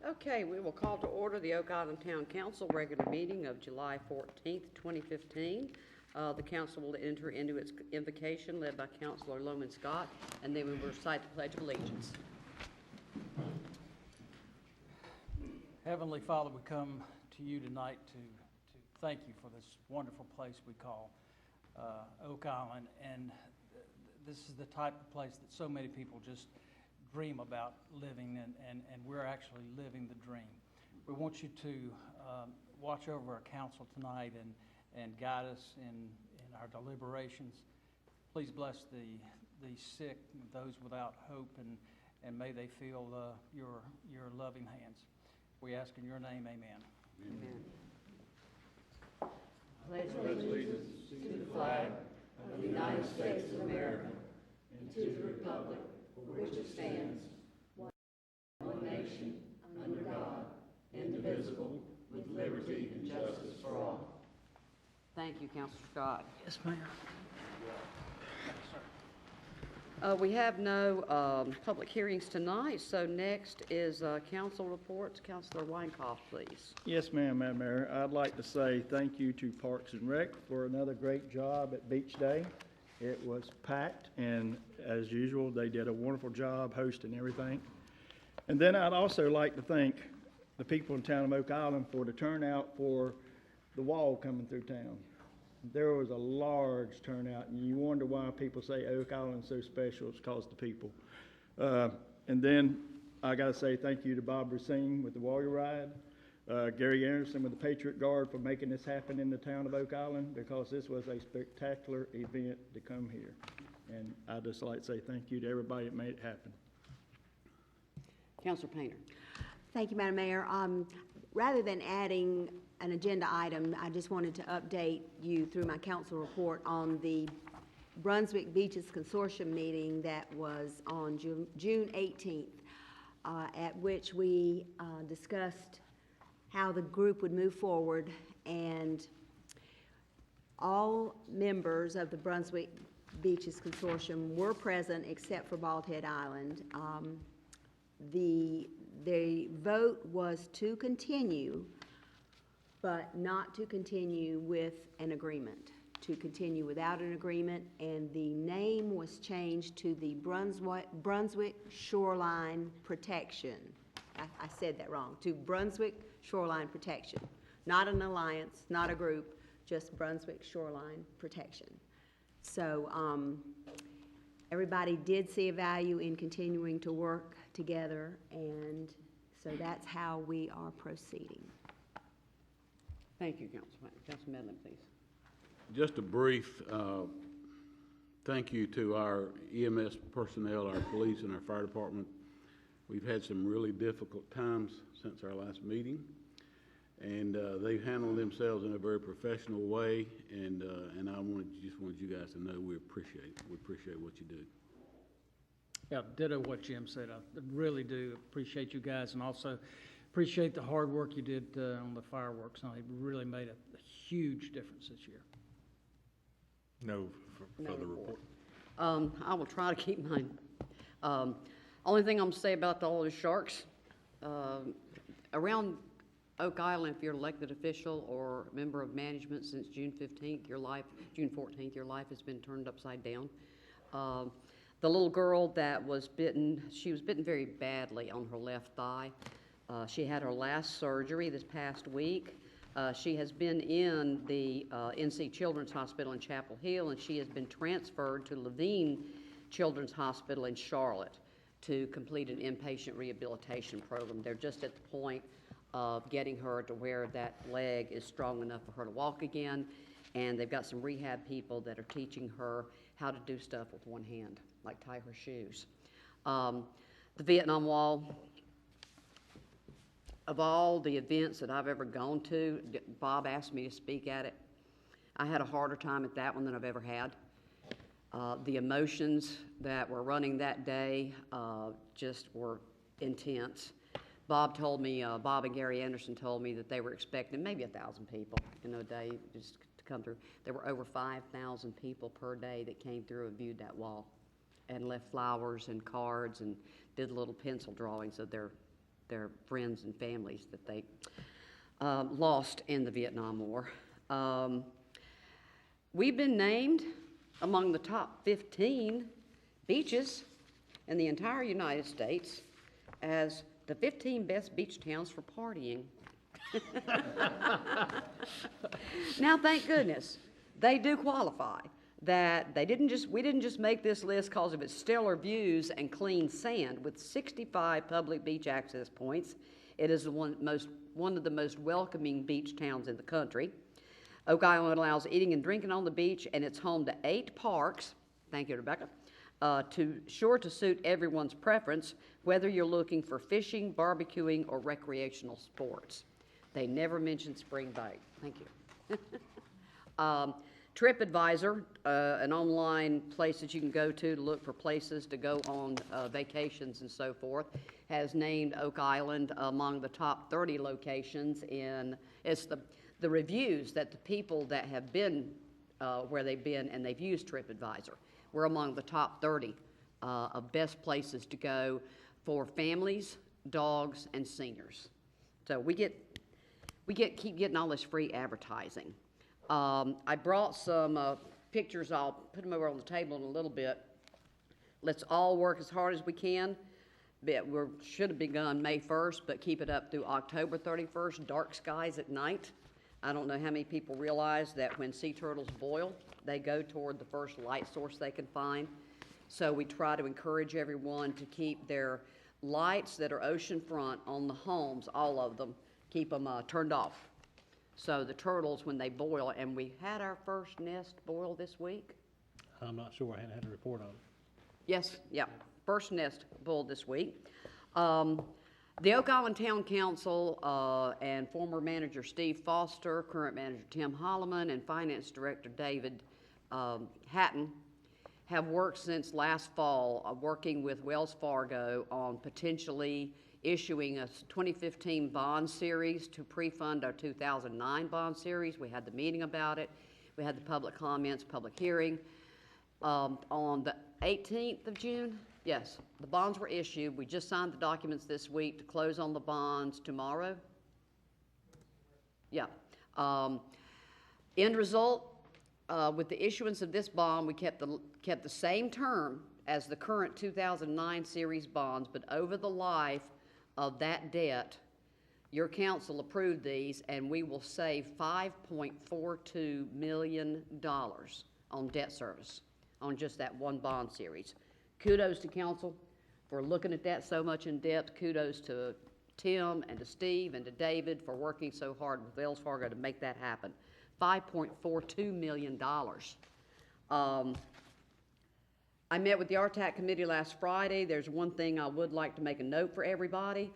Okay, we will call to order the Oak Island Town Council regular meeting of July 14th, 2015. The council will enter into its invocation led by Councilor Loman Scott, and then we will recite the Pledge of Allegiance. Heavenly Father, we come to you tonight to thank you for this wonderful place we call Oak Island. And this is the type of place that so many people just dream about living, and we're actually living the dream. We want you to watch over our council tonight and guide us in our deliberations. Please bless the sick, those without hope, and may they feel your loving hands. We ask in your name, amen. Amen. Pledge allegiance to the flag of the United States of America and to the republic for which it stands, one nation, under God, indivisible, with liberty and justice for all. Thank you, Councilor Scott. Yes, ma'am. We have no public hearings tonight, so next is council reports. Councilor Weinkoff, please. Yes, ma'am, Madam Mayor. I'd like to say thank you to Parks and Rec for another great job at Beach Day. It was packed, and as usual, they did a wonderful job hosting everything. And then I'd also like to thank the people in town of Oak Island for the turnout for the wall coming through town. There was a large turnout, and you wonder why people say Oak Island's so special. It's because of the people. And then I got to say thank you to Bob Racine with the Warrior Ride, Gary Anderson with the Patriot Guard for making this happen in the town of Oak Island, because this was a spectacular event to come here. And I'd just like to say thank you to everybody that made it happen. Councilor Painter. Thank you, Madam Mayor. Rather than adding an agenda item, I just wanted to update you through my council report on the Brunswick Beaches Consortium meeting that was on June 18th, at which we discussed how the group would move forward, and all members of the Brunswick Beaches Consortium were present except for Bald Head Island. The vote was to continue, but not to continue with an agreement, to continue without an agreement, and the name was changed to the Brunswick Shoreline Protection. I said that wrong, to Brunswick Shoreline Protection. Not an alliance, not a group, just Brunswick Shoreline Protection. So everybody did see a value in continuing to work together, and so that's how we are proceeding. Thank you, Councilman. Councilman Medlin, please. Just a brief thank you to our EMS personnel, our police, and our fire department. We've had some really difficult times since our last meeting, and they've handled themselves in a very professional way, and I just wanted you guys to know we appreciate it. We appreciate what you do. Yeah, ditto what Jim said. I really do appreciate you guys, and also appreciate the hard work you did on the fireworks. It really made a huge difference this year. No further report. I will try to keep mine. Only thing I'm going to say about all the sharks, around Oak Island, if you're an elected official or member of management since June 14th, your life has been turned upside down. The little girl that was bitten, she was bitten very badly on her left thigh. She had her last surgery this past week. She has been in the NC Children's Hospital in Chapel Hill, and she has been transferred to Levine Children's Hospital in Charlotte to complete an inpatient rehabilitation program. They're just at the point of getting her to where that leg is strong enough for her to walk again, and they've got some rehab people that are teaching her how to do stuff with one hand, like tie her shoes. The Vietnam Wall, of all the events that I've ever gone to, Bob asked me to speak at it. I had a harder time at that one than I've ever had. The emotions that were running that day just were intense. Bob and Gary Anderson told me that they were expecting maybe 1,000 people in a day just to come through. There were over 5,000 people per day that came through and viewed that wall and left flowers and cards and did little pencil drawings of their their friends and families that they lost in the Vietnam War. We've been named among the top 15 beaches in the entire United States as the 15 best beach towns for partying. Now, thank goodness, they do qualify. That we didn't just make this list because of its stellar views and clean sand. With 65 public beach access points, it is one of the most welcoming beach towns in the country. Oak Island allows eating and drinking on the beach, and it's home to 8 parks. Thank you, Rebecca. Sure to suit everyone's preference, whether you're looking for fishing, barbecuing, or recreational sports. They never mention spring break. Thank you. TripAdvisor, an online place that you can go to look for places to go on vacations and so forth, has named Oak Island among the top 30 locations it's the reviews that the people that have been where they've been and they've used TripAdvisor. We're among the top 30 of best places to go for families, dogs, and seniors. So we keep getting all this free advertising. I brought some pictures. I'll put them over on the table in a little bit. Let's all work as hard as we can. We should have begun May 1st, but keep it up through October 31st, dark skies at night. I don't know how many people realize that when sea turtles boil, they go toward the first light source they can find. So we try to encourage everyone to keep their lights that are oceanfront on the homes, all of them, keep them turned off. So the turtles, when they boil, and we had our first nest boil this week. I'm not sure, I hadn't had a report on it. Yes, yeah, first nest boiled this week. The Oak Island Town Council and former manager Steve Foster, current manager Tim Holloman, and finance director David Hatton have worked since last fall, working with Wells Fargo on potentially issuing a 2015 bond series to pre-fund our 2009 bond series. We had the meeting about it. We had the public comments, public hearing. On the 18th of June, yes, the bonds were issued. We just signed the documents this week to close on the bonds tomorrow. Yeah. End result, with the issuance of this bond, we kept the same term as the current 2009 series bonds, but over the life of that debt, your council approved these, and we will save $5.42 million on debt service on just that one bond series. Kudos to council for looking at that so much in depth. Kudos to Tim and to Steve and to David for working so hard with Wells Fargo to make that happen. $5.42 million. I met with the RTAC committee last Friday. There's one thing I would like to make a note for everybody.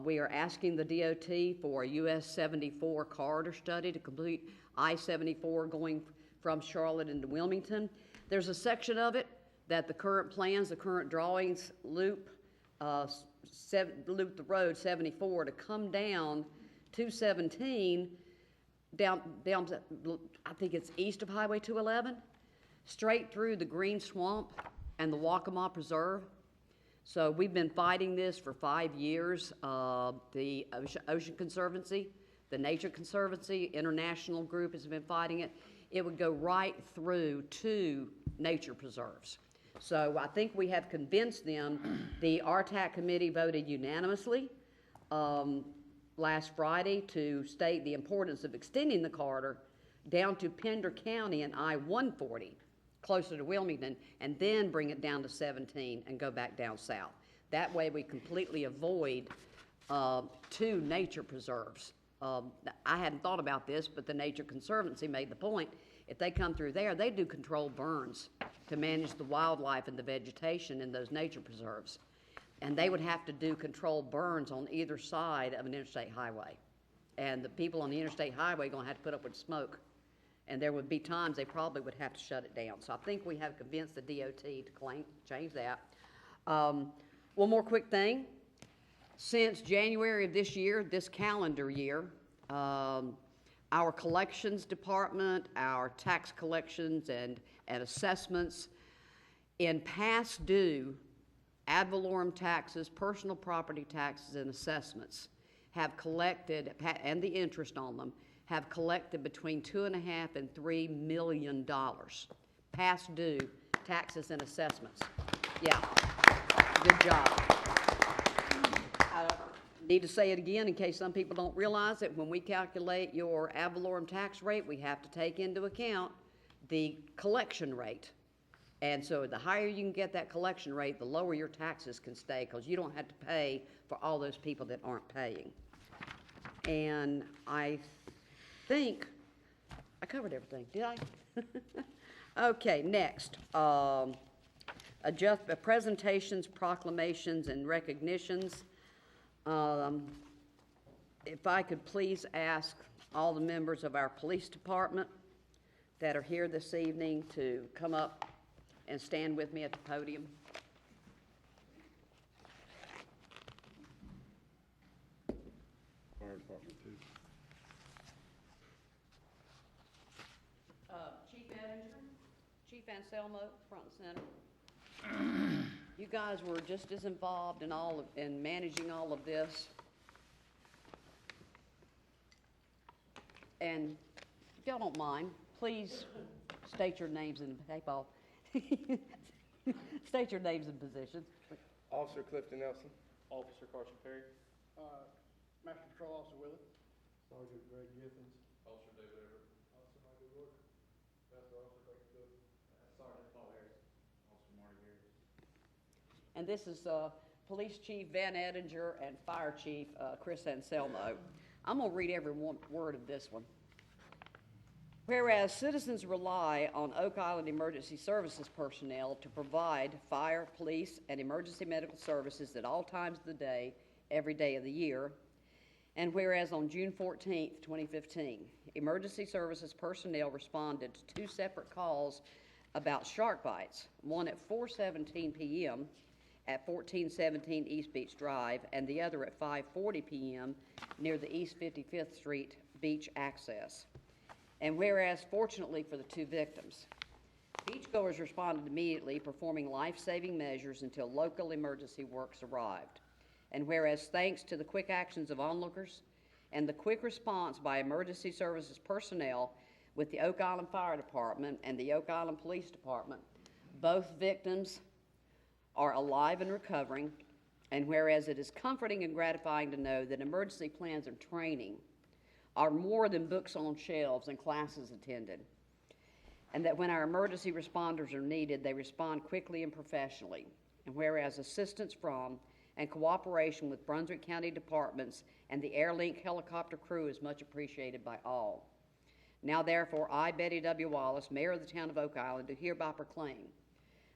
We are asking the DOT for a US 74 corridor study to complete I-74 going from Charlotte into Wilmington. There's a section of it that the current plans, the current drawings loop the road 74 to come down to 17, down I think it's east of Highway 211, straight through the Green Swamp and the Waccamaw Preserve. So we've been fighting this for 5 years. The Ocean Conservancy, the Nature Conservancy, international group has been fighting it. It would go right through 2 nature preserves. So I think we have convinced them. The RTAC committee voted unanimously last Friday to state the importance of extending the corridor down to Pender County and I-140, closer to Wilmington, and then bring it down to 17 and go back down south. That way we completely avoid 2 nature preserves. I hadn't thought about this, but the Nature Conservancy made the point. If they come through there, they do controlled burns to manage the wildlife and the vegetation in those nature preserves. And they would have to do controlled burns on either side of an interstate highway. And the people on the interstate highway are going to have to put up with smoke. And there would be times they probably would have to shut it down. So I think we have convinced the DOT to change that. One more quick thing. Since January of this year, this calendar year, our collections department, our tax collections and assessments in past due ad valorem taxes, personal property taxes, and assessments have collected, and the interest on them, have collected between $2.5 and $3 million past due taxes and assessments. Yeah, good job. I need to say it again in case some people don't realize it. When we calculate your ad valorem tax rate, we have to take into account the collection rate. And so the higher you can get that collection rate, the lower your taxes can stay, because you don't have to pay for all those people that aren't paying. And I think I covered everything, did I? Okay, next. Presentations, proclamations, and recognitions. If I could please ask all the members of our police department that are here this evening to come up and stand with me at the podium. Fire department too. Chief Edinger, Chief Anselmo, front and center. You guys were just as involved in managing all of this. And if y'all don't mind, please state your names and, hey, Paul. State your names and positions. Officer Clifton Nelson. Officer Carson Perry. Master Patrol Officer Willett. Sergeant Greg Giffens. Officer David Everett. Officer Michael York. Master Officer Frank Cook. Sergeant Paul Harris. Officer Marty Harris. And this is Police Chief Van Edinger and Fire Chief Chris Anselmo. I'm going to read every word of this one. Whereas citizens rely on Oak Island Emergency Services personnel to provide fire, police, and emergency medical services at all times of the day, every day of the year. And whereas on June 14th, 2015, emergency services personnel responded to two separate calls about shark bites, one at 4:17 p.m. at 1417 East Beach Drive, and the other at 5:40 p.m. near the East 55th Street beach access. And whereas, fortunately for the two victims, beachgoers responded immediately, performing life-saving measures until local emergency works arrived. And whereas, thanks to the quick actions of onlookers and the quick response by emergency services personnel with the Oak Island Fire Department and the Oak Island Police Department, both victims are alive and recovering. And whereas it is comforting and gratifying to know that emergency plans and training are more than books on shelves and classes attended, and that when our emergency responders are needed, they respond quickly and professionally. And whereas assistance from and cooperation with Brunswick County departments and the AirLink helicopter crew is much appreciated by all. Now therefore, I, Betty W. Wallace, Mayor of the Town of Oak Island, do hereby proclaim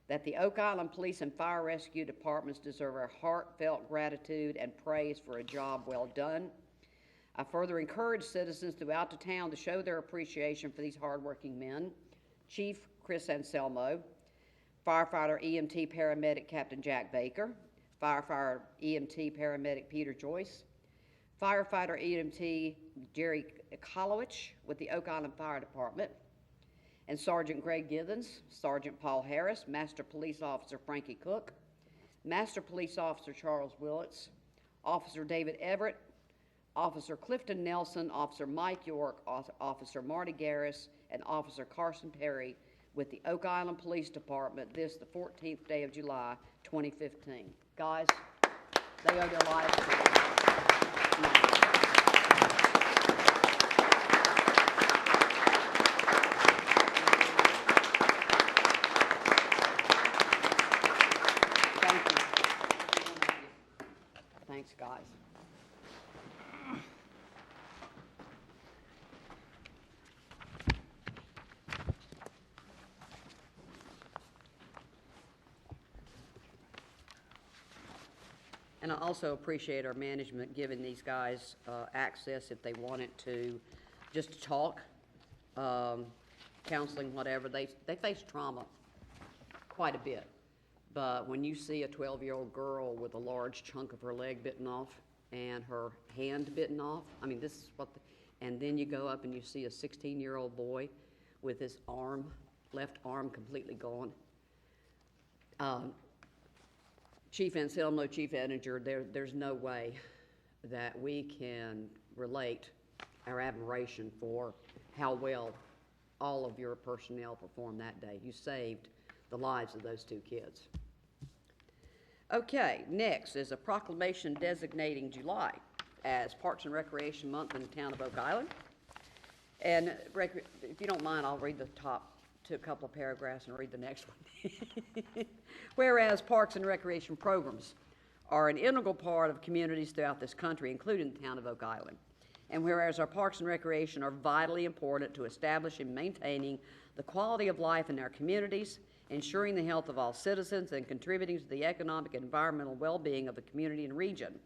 that the Oak Island Police and Fire Rescue Departments deserve our heartfelt gratitude and praise for a job well done. I further encourage citizens throughout the town to show their appreciation for these hardworking men. Chief Chris Anselmo, firefighter EMT paramedic Captain Jack Baker, firefighter EMT paramedic Peter Joyce, firefighter EMT Jerry Kolowich with the Oak Island Fire Department, and Sergeant Greg Givens, Sergeant Paul Harris, Master Police Officer Frankie Cook, Master Police Officer Charles Willits, Officer David Everett, Officer Clifton Nelson, Officer Mike York, Officer Marty Garris, and Officer Carson Perry with the Oak Island Police Department this, the 14th day of July, 2015. Guys, they owe their lives to you. Thank you. Thanks, guys. And I also appreciate our management giving these guys access if they wanted to, just to talk, counseling, whatever. They face trauma quite a bit. But when you see a 12-year-old girl with a large chunk of her leg bitten off and her hand bitten off, I mean, this is what, and then you go up and you see a 16-year-old boy with his arm, left arm completely gone. Chief Anselmo, Chief Edinger, there's no way that we can relate our admiration for how well all of your personnel performed that day. You saved the lives of those 2 kids. Okay, next is a proclamation designating July as Parks and Recreation Month in the town of Oak Island. And if you don't mind, I'll read the top to a couple of paragraphs and read the next one. Whereas Parks and Recreation programs are an integral part of communities throughout this country, including the town of Oak Island. And whereas our Parks and Recreation are vitally important to establishing and maintaining the quality of life in our communities, ensuring the health of all citizens, and contributing to the economic and environmental well-being of the community and region.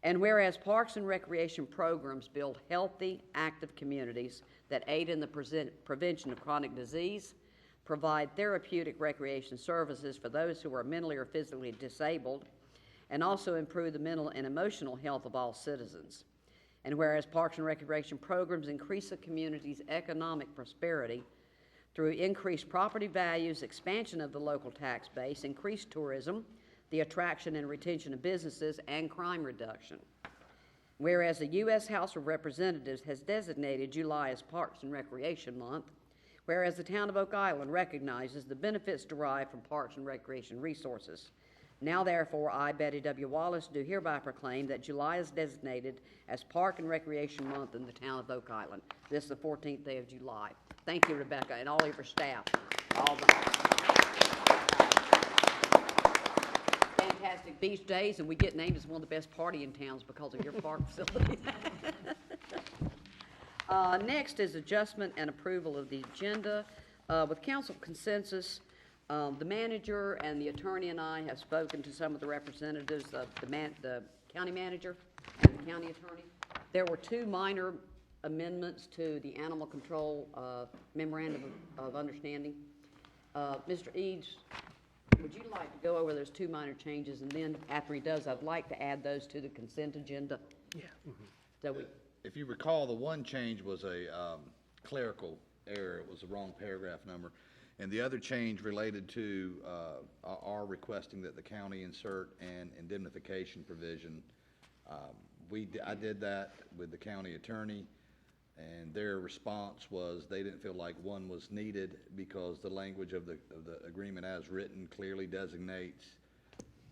And whereas Parks and Recreation programs build healthy, active communities that aid in the prevention of chronic disease, provide therapeutic recreation services for those who are mentally or physically disabled, and also improve the mental and emotional health of all citizens. And whereas Parks and Recreation programs increase a community's economic prosperity through increased property values, expansion of the local tax base, increased tourism, the attraction and retention of businesses, and crime reduction. Whereas the U.S. House of Representatives has designated July as Parks and Recreation Month, whereas the town of Oak Island recognizes the benefits derived from parks and recreation resources. Now therefore, I, Betty W. Wallace, do hereby proclaim that July is designated as Park and Recreation Month in the town of Oak Island. This is the 14th day of July. Thank you, Rebecca, and all of your staff. All the fantastic beach days, and we get named as one of the best partying towns because of your park facility. Next is adjustment and approval of the agenda. With council consensus, the manager and the attorney and I have spoken to some of the representatives of the county manager and the county attorney. There were 2 minor amendments to the animal control memorandum of understanding. Mr. Eads, would you like to go over those 2 minor changes, and then after he does, I'd like to add those to the consent agenda? Yeah. So If you recall, the one change was a clerical error. It was the wrong paragraph number. And the other change related to our requesting that the county insert an indemnification provision. I did that with the county attorney, and their response was they didn't feel like one was needed because the language of the agreement as written clearly designates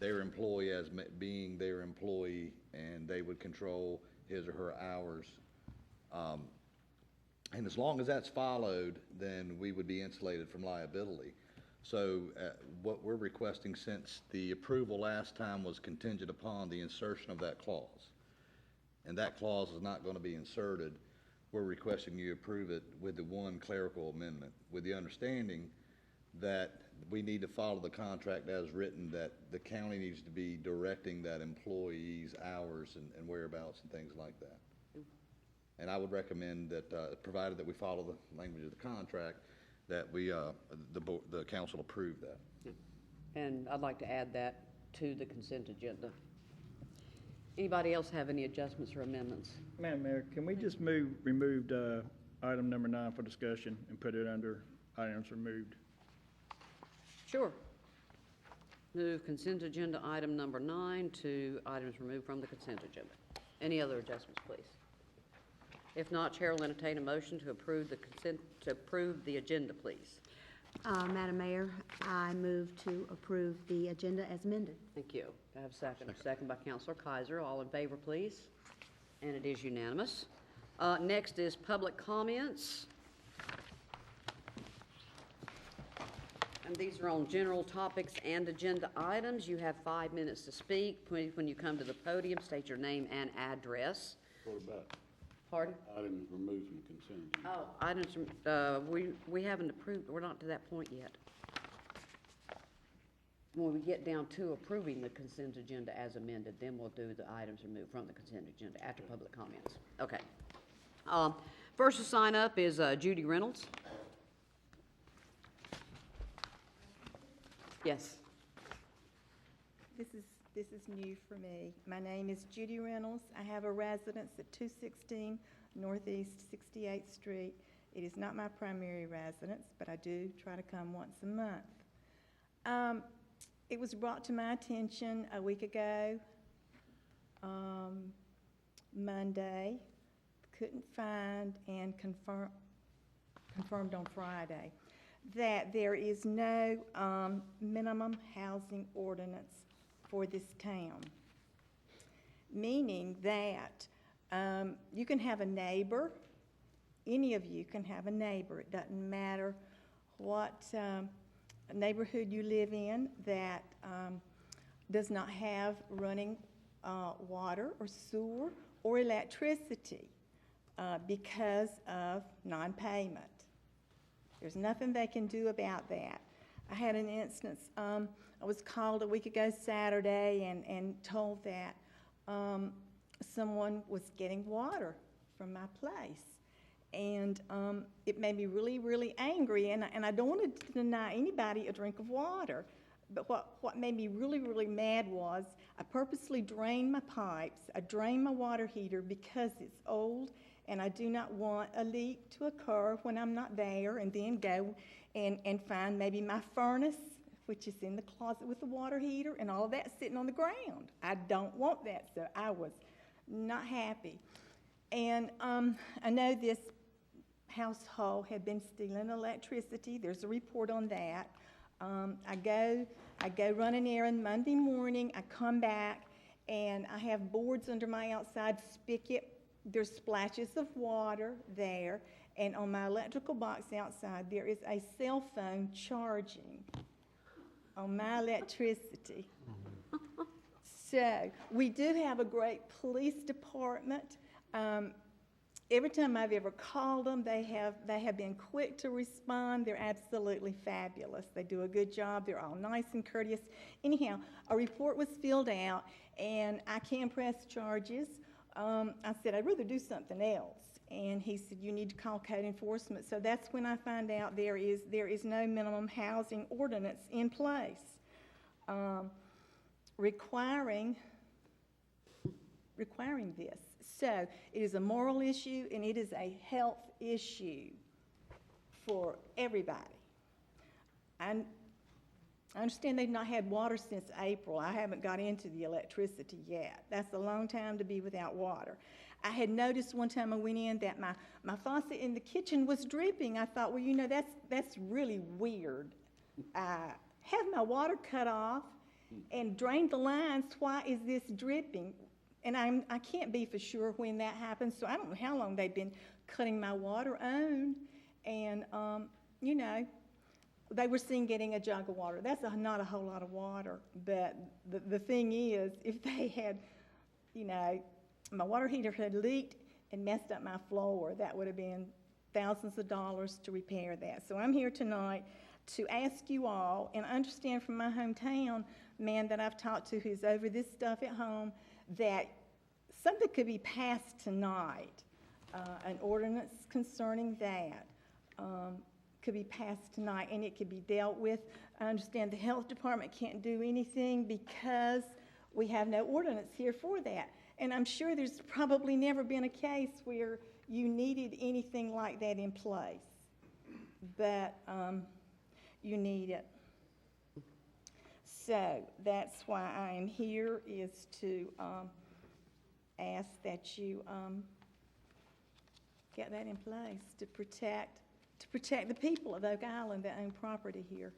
their employee as being their employee, and they would control his or her hours. And as long as that's followed, then we would be insulated from liability. So what we're requesting, since the approval last time was contingent upon the insertion of that clause, and that clause is not going to be inserted, we're requesting you approve it with the one clerical amendment, with the understanding that we need to follow the contract as written, that the county needs to be directing that employee's hours and whereabouts and things like that. And I would recommend that, provided that we follow the language of the contract, that we, the council approve that. And I'd like to add that to the consent agenda. Anybody else have any adjustments or amendments? Madam Mayor, can we just remove item number 9 for discussion and put it under items removed? Sure. Move consent agenda item number 9 to items removed from the consent agenda. Any other adjustments, please? If not, Chair will entertain a motion to approve the agenda, please. Madam Mayor, I move to approve the agenda as amended. Thank you. Do I have a second? Second by Councilor Kaiser. All in favor, please. And it is unanimous. Next is public comments. And these are on general topics and agenda items. You have 5 minutes to speak. When you come to the podium, state your name and address. What about Pardon? items removed from consent agenda? Oh, items, we haven't approved, we're not to that point yet. When we get down to approving the consent agenda as amended, then we'll do the items removed from the consent agenda after public comments. Okay. First to sign up is Judy Reynolds. Yes. This is new for me. My name is Judy Reynolds. I have a residence at 216 Northeast 68th Street. It is not my primary residence, but I do try to come once a month. It was brought to my attention a week ago, Monday, couldn't find and confirmed on Friday, that there is no minimum housing ordinance for this town. Meaning that you can have a neighbor, any of you can have a neighbor. It doesn't matter what neighborhood you live in that does not have running water or sewer or electricity because of non-payment. There's nothing they can do about that. I had an instance, I was called a week ago Saturday and told that someone was getting water from my place. And it made me really, really angry, and I don't want to deny anybody a drink of water. But what made me really, really mad was I purposely drained my pipes, I drained my water heater because it's old, and I do not want a leak to occur when I'm not there, and then go and find maybe my furnace, which is in the closet with the water heater, and all of that sitting on the ground. I don't want that, so I was not happy. And I know this household had been stealing electricity. There's a report on that. I go run an errand Monday morning. I come back, and I have boards under my outside spigot. There's splashes of water there, and on my electrical box outside, there is a cell phone charging on my electricity. So we do have a great police department. Every time I've ever called them, they have been quick to respond. They're absolutely fabulous. They do a good job. They're all nice and courteous. Anyhow, a report was filled out, and I can press charges. I said, I'd rather do something else. And he said, you need to call code enforcement. So that's when I find out there is no minimum housing ordinance in place requiring this. So it is a moral issue, and it is a health issue for everybody. I understand they've not had water since April. I haven't got into the electricity yet. That's a long time to be without water. I had noticed one time I went in that my faucet in the kitchen was dripping. I thought, well, you know, that's really weird. I have my water cut off and drained the lines. Why is this dripping? And I can't be for sure when that happens, so I don't know how long they've been cutting my water on. And, you know, they were seen getting a jug of water. That's not a whole lot of water. But the thing is, if they had, you know, my water heater had leaked and messed up my floor, that would have been thousands of dollars to repair that. So I'm here tonight to ask you all, and I understand from my hometown man that I've talked to who's over this stuff at home, that something could be passed tonight, an ordinance concerning that could be passed tonight, and it could be dealt with. I understand the health department can't do anything because we have no ordinance here for that. And I'm sure there's probably never been a case where you needed anything like that in place. But you need it. So that's why I am here, is to ask that you get that in place to protect the people of Oak Island that own property here.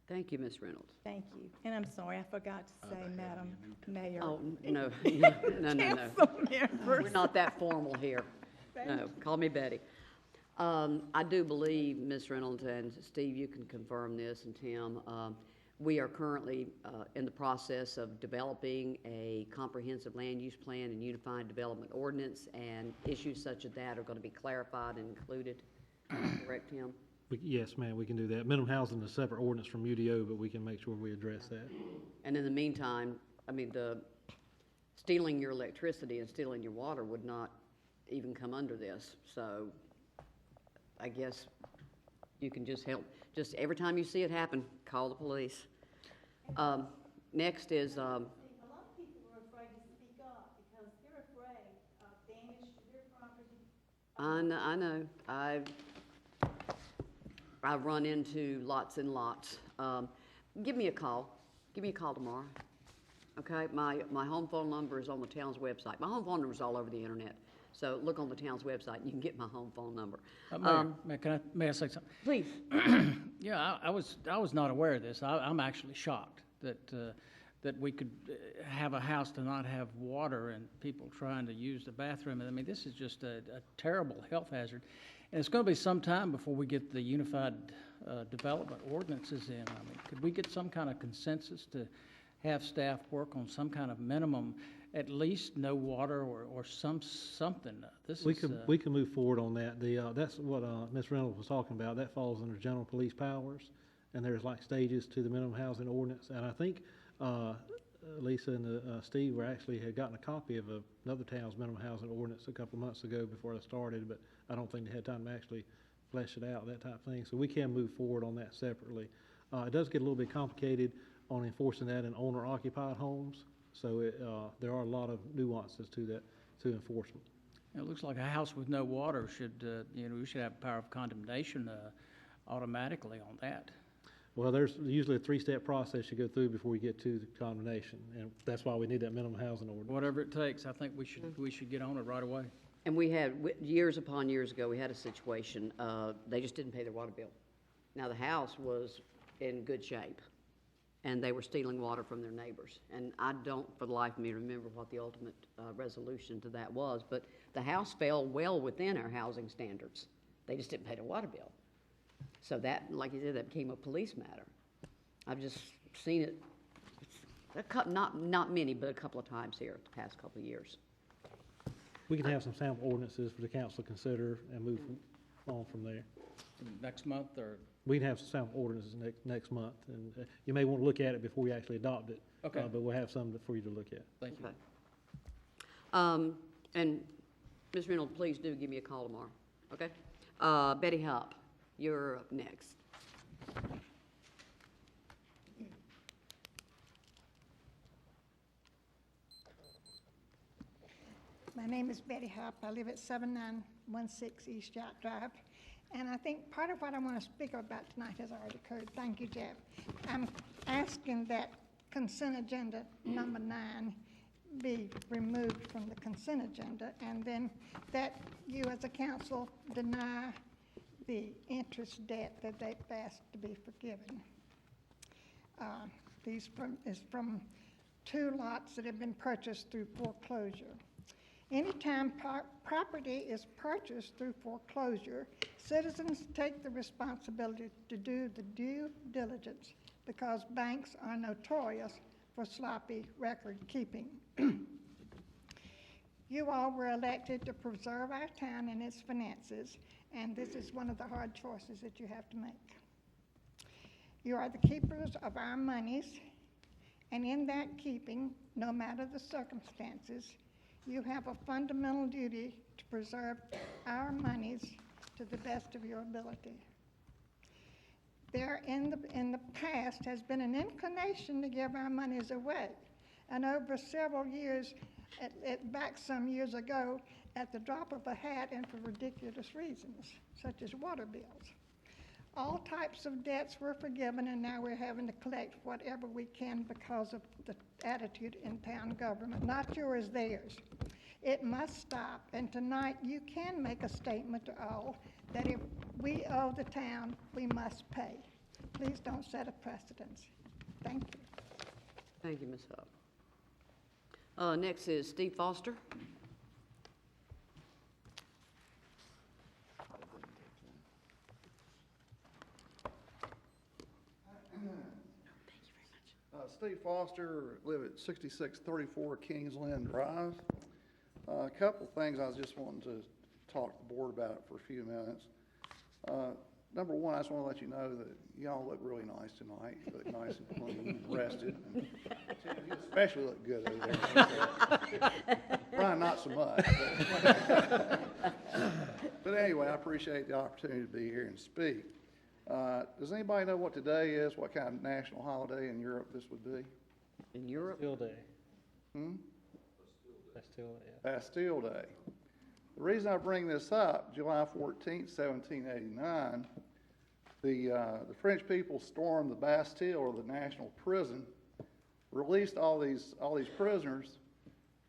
Thank you, Ms. Reynolds. Thank you. And I'm sorry, I forgot to say, Madam Mayor. Oh, no, no. Council members. We're not that formal here. No, call me Betty. I do believe, Ms. Reynolds, and Steve, you can confirm this, and Tim, we are currently in the process of developing a comprehensive land use plan and unified development ordinance, and issues such as that are going to be clarified and included. Correct, Tim? Yes, ma'am, we can do that. Minimum housing is a separate ordinance from UDO, but we can make sure we address that. And in the meantime, I mean, stealing your electricity and stealing your water would not even come under this. So I guess you can just help. Just every time you see it happen, call the police. Next is... A lot of people are afraid to speak up because they're afraid of damage to their property. I know. I've run into lots and lots. give me a call. Give me a call tomorrow. Okay, my home phone number is on the town's website. My home phone number is all over the internet. So look on the town's website, and you can get my home phone number. May I say something? Please. Yeah, I was not aware of this. I'm actually shocked that we could have a house to not have water and people trying to use the bathroom. I mean, this is just a terrible health hazard. And it's going to be some time before we get the unified development ordinances in. I mean, could we get some kind of consensus to have staff work on some kind of minimum, at least no water or something? We can move forward on that. That's what Ms. Reynolds was talking about. That falls under general police powers, and there's like stages to the minimum housing ordinance. And I think Lisa and Steve had gotten a copy of another town's minimum housing ordinance a couple of months ago before I started, but I don't think they had time to actually flesh it out, that type of thing. So we can move forward on that separately. It does get a little bit complicated on enforcing that in owner-occupied homes. So there are a lot of nuances to that, to enforcement. It looks like a house with no water should, we should have power of condemnation automatically on that. Well, there's usually a three-step process you go through before you get to the condemnation, and that's why we need that minimum housing ordinance. Whatever it takes, I think we should get on it right away. And we had, years upon years ago, we had a situation, they just didn't pay their water bill. Now, the house was in good shape, and they were stealing water from their neighbors. And I don't, for the life of me, remember what the ultimate resolution to that was, but the house fell well within our housing standards. They just didn't pay their water bill. So that, like you said, that became a police matter. I've just seen it, not many, but a couple of times here the past couple of years. We can have some sample ordinances for the council to consider and move on from there. Next month or? We can have some sample ordinances next month, and you may want to look at it before you actually adopt it. Okay. But we'll have some for you to look at. Thank you. Okay. And Ms. Reynolds, please do give me a call tomorrow, okay? Betty Hupp, you're up next. My name is Betty Hupp. I live at 7916 East Yacht Drive. And I think part of what I want to speak about tonight has already occurred. Thank you, Jeff. I'm asking that consent agenda number 9 be removed from the consent agenda, and then that you as a council deny the interest debt that they've asked to be forgiven. These is from 2 lots that have been purchased through foreclosure. Anytime property is purchased through foreclosure, citizens take the responsibility to do the due diligence because banks are notorious for sloppy record keeping. You all were elected to preserve our town and its finances, and this is one of the hard choices that you have to make. You are the keepers of our monies, and in that keeping, no matter the circumstances, you have a fundamental duty to preserve our monies to the best of your ability. There in the past has been an inclination to give our monies away. And over several years, back some years ago, at the drop of a hat and for ridiculous reasons, such as water bills. All types of debts were forgiven, and now we're having to collect whatever we can because of the attitude in town government, not yours, theirs. It must stop, and tonight you can make a statement to all that if we owe the town, we must pay. Please don't set a precedence. Thank you. Thank you, Ms. Hupp. Next is Steve Foster. Steve Foster, live at 6634 Kingsland Drive. A couple things I was just wanting to talk to the board about for a few minutes. Number one, I just want to let you know that y'all look really nice tonight. You look nice and clean and rested. And Tim, you especially look good over there. Brian, not so much. But anyway, I appreciate the opportunity to be here and speak. Does anybody know what today is, what kind of national holiday in Europe this would be? In Europe? Bastille Day. Hmm? Bastille Day, yeah. Bastille Day. The reason I bring this up, July 14th, 1789, The French people stormed the Bastille, or the national prison, released all these prisoners,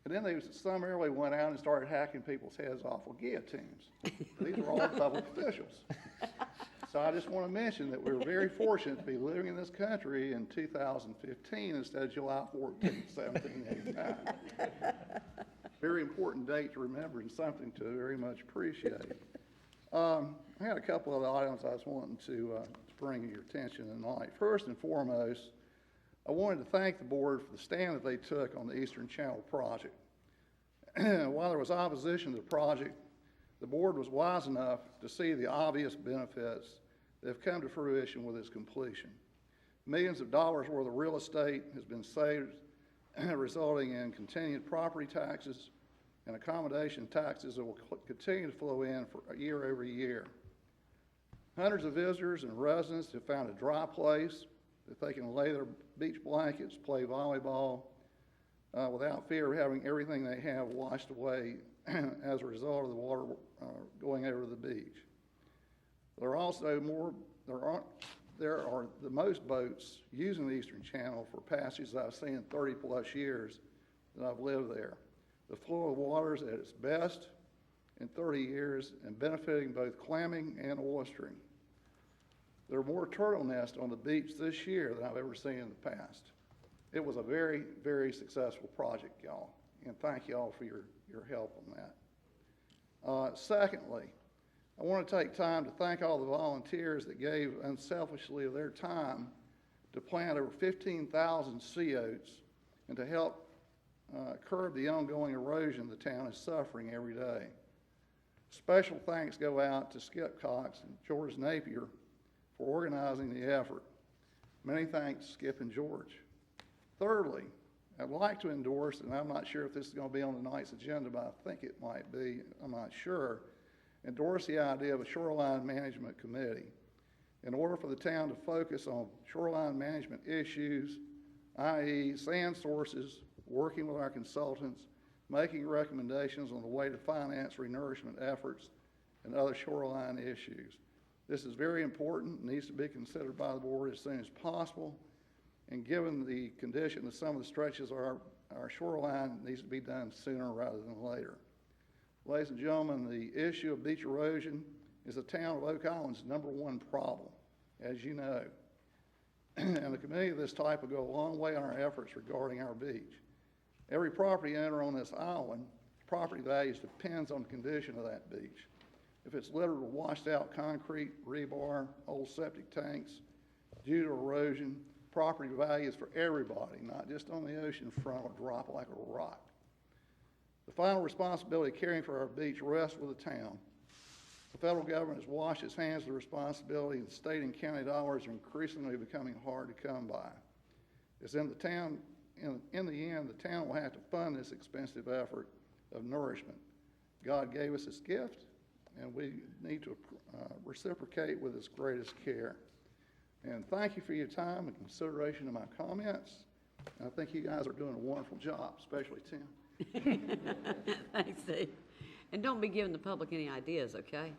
and then they summarily went out and started hacking people's heads off with guillotines. These were all public officials. So I just want to mention that we're very fortunate to be living in this country in 2015 instead of July 14, 1789. Very important date to remember and something to very much appreciate. I had a couple of items I was wanting to bring to your attention tonight. First and foremost, I wanted to thank the board for the stand that they took on the Eastern Channel project. While there was opposition to the project, the board was wise enough to see the obvious benefits that have come to fruition with its completion. Millions of dollars worth of real estate has been saved, resulting in continued property taxes and accommodation taxes that will continue to flow in for year over year. Hundreds of visitors and residents have found a dry place that they can lay their beach blankets, play volleyball, without fear of having everything they have washed away as a result of the water going over the beach. There are also there are the most boats using the Eastern Channel for passages I've seen in 30 plus years that I've lived there. The flow of water is at its best in 30 years and benefiting both clamming and oystering. There are more turtle nests on the beach this year than I've ever seen in the past. It was a very, very successful project, y'all, and thank y'all for your help on that. Secondly, I want to take time to thank all the volunteers that gave unselfishly of their time to plant over 15,000 sea oats and to help curb the ongoing erosion the town is suffering every day. Special thanks go out to Skip Cox and George Napier for organizing the effort. Many thanks, Skip and George. Thirdly, I'd like to endorse, and I'm not sure if this is going to be on tonight's agenda, but I think it might be, I'm not sure, endorse the idea of a shoreline management committee. In order for the town to focus on shoreline management issues, i.e. sand sources, working with our consultants, making recommendations on the way to finance renourishment efforts, and other shoreline issues. This is very important, needs to be considered by the board as soon as possible, and given the condition of some of the stretches of our shoreline, needs to be done sooner rather than later. Ladies and gentlemen, the issue of beach erosion is the town of Oak Island's #1 problem, as you know. And a committee of this type will go a long way on our efforts regarding our beach. Every property owner on this island, property values depends on the condition of that beach. If it's littered with washed out concrete, rebar, old septic tanks, due to erosion, property values for everybody, not just on the ocean front, will drop like a rock. The final responsibility of caring for our beach rests with the town. The federal government has washed its hands of the responsibility, and state and county dollars are increasingly becoming hard to come by. It's in the town, in the end, the town will have to fund this expensive effort of nourishment. God gave us this gift, and we need to reciprocate with its greatest care. And thank you for your time and consideration of my comments. I think you guys are doing a wonderful job, especially Tim. Thanks, Steve. And don't be giving the public any ideas, okay?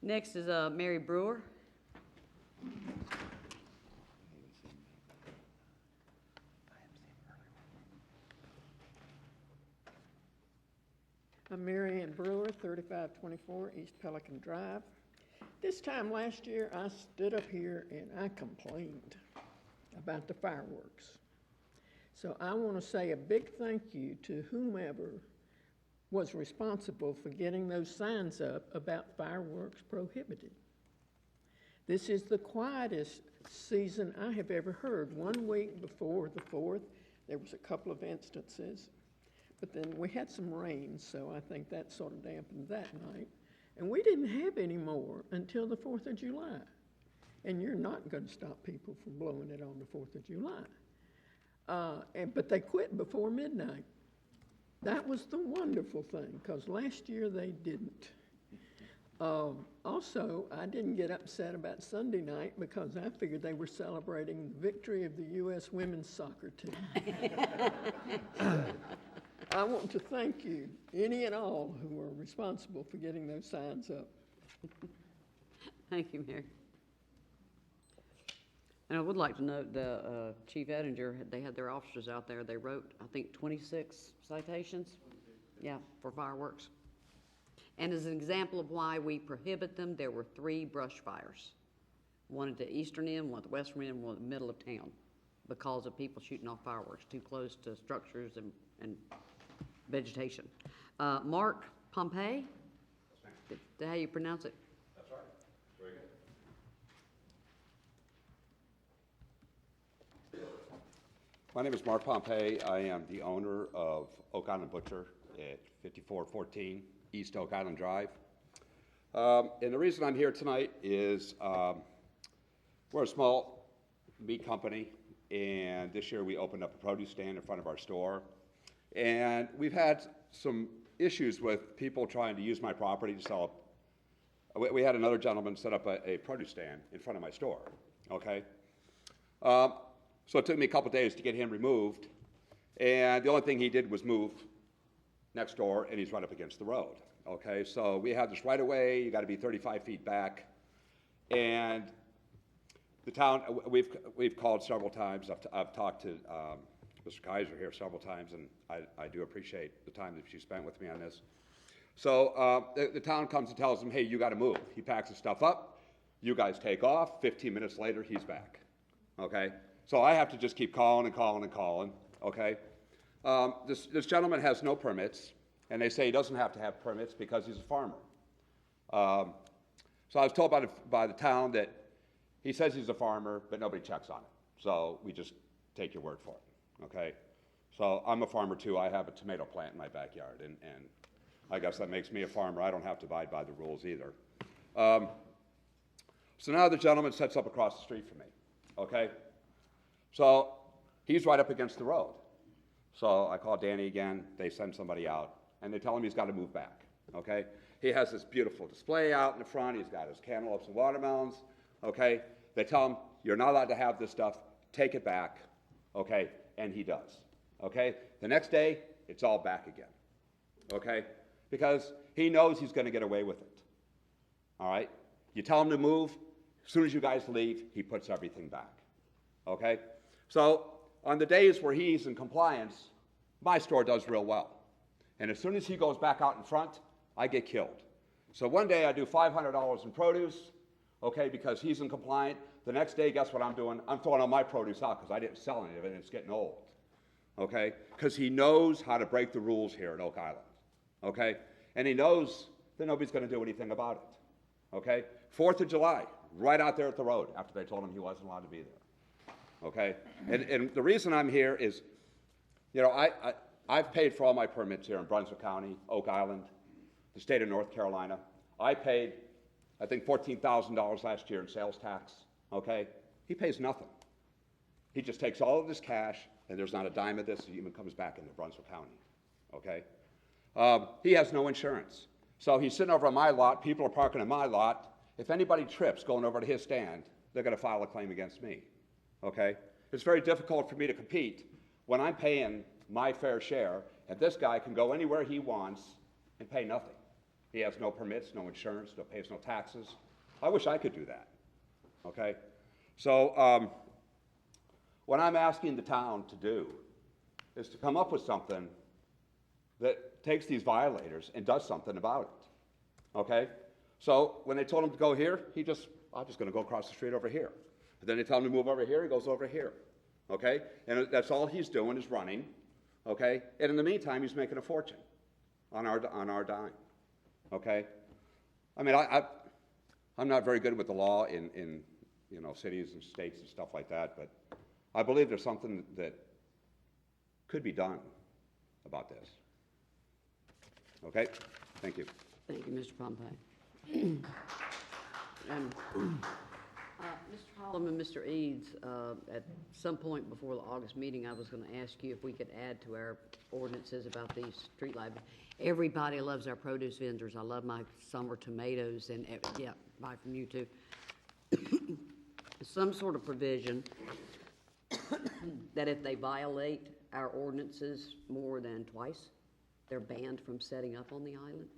Next is Mary Brewer. I'm Mary Ann Brewer, 3524 East Pelican Drive. This time last year, I stood up here and I complained about the fireworks. So I want to say a big thank you to whomever was responsible for getting those signs up about fireworks prohibited. This is the quietest season I have ever heard. 1 week before the 4th, there was a couple of instances, but then we had some rain, so I think that sort of dampened that night. And we didn't have any more until the 4th of July. And you're not going to stop people from blowing it on the 4th of July. But they quit before midnight. That was the wonderful thing, because last year they didn't. Also, I didn't get upset about Sunday night because I figured they were celebrating the victory of the U.S. women's soccer team. I want to thank you, any and all who were responsible for getting those signs up. Thank you, Mary. And I would like to note the Chief Edinger, they had their officers out there. They wrote, I think, 26 citations. Yeah, for fireworks. And as an example of why we prohibit them, there were 3 brush fires. One at the eastern end, one at the western end, one at the middle of town, because of people shooting off fireworks too close to structures and vegetation. Mark Pompey? Is that how you pronounce it? That's right. Very good. My name is Mark Pompey. I am the owner of Oak Island Butcher at 5414 East Oak Island Drive. And the reason I'm here tonight is we're a small meat company, and this year we opened up a produce stand in front of our store. And we've had some issues with people trying to use my property to sell. We had another gentleman set up a produce stand in front of my store, okay? So it took me a couple days to get him removed, and the only thing he did was move next door, and he's right up against the road, okay? So we have this right away, you gotta be 35 feet back, and the town, we've called several times. I've talked to Mr. Kaiser here several times, and I do appreciate the time that she spent with me on this. So the town comes and tells him, hey, you got to move. He packs his stuff up. You guys take off. 15 minutes later, he's back. Okay? So I have to just keep calling and calling and calling. Okay? This gentleman has no permits, and they say he doesn't have to have permits because he's a farmer. So I was told by the town that he says he's a farmer, but nobody checks on it. So we just take your word for it, okay? So I'm a farmer too. I have a tomato plant in my backyard, and I guess that makes me a farmer. I don't have to abide by the rules either. So now the gentleman sets up across the street from me, okay? So he's right up against the road. So I call Danny again. They send somebody out, and they tell him he's got to move back, okay? He has this beautiful display out in the front. He's got his cantaloupes and watermelons, okay? They tell him, you're not allowed to have this stuff. Take it back, okay? And he does, okay? The next day, it's all back again, okay? Because he knows he's going to get away with it, all right? You tell him to move. As soon as you guys leave, he puts everything back, okay? So on the days where he's in compliance, my store does real well. And as soon as he goes back out in front, I get killed. So one day I do $500 in produce, okay, because he's in compliant. The next day, guess what I'm doing? I'm throwing all my produce out because I didn't sell any of it and it's getting old, okay? Because he knows how to break the rules here at Oak Island, okay? And he knows that nobody's going to do anything about it, okay? 4th of July, right out there at the road after they told him he wasn't allowed to be there, okay? And the reason I'm here is, you know, I've paid for all my permits here in Brunswick County, Oak Island, the state of North Carolina. I paid, I think, $14,000 last year in sales tax, okay? He pays nothing. He just takes all of this cash, and there's not a dime of this that even comes back into Brunswick County, okay? He has no insurance. So he's sitting over on my lot, people are parking in my lot. If anybody trips going over to his stand, they're gonna file a claim against me, okay? It's very difficult for me to compete when I'm paying my fair share, and this guy can go anywhere he wants and pay nothing. He has no permits, no insurance, pays no taxes. I wish I could do that, okay? So what I'm asking the town to do is to come up with something that takes these violators and does something about it, okay? So when they told him to go here, I'm just gonna go across the street over here. And then they tell him to move over here, he goes over here, okay? And that's all he's doing is running, okay? And in the meantime, he's making a fortune on our dime. Okay, I mean, I'm not very good with the law in you know, cities and states and stuff like that, but I believe there's something that could be done about this. Okay, thank you. Thank you, Mr. Pompey. Mr. Holloman, Mr. Eads, at some point before the August meeting, I was going to ask you if we could add to our ordinances about these street lighting. Everybody loves our produce vendors. I love my summer tomatoes, and yeah, buy from you too. Some sort of provision that if they violate our ordinances more than twice, they're banned from setting up on the island.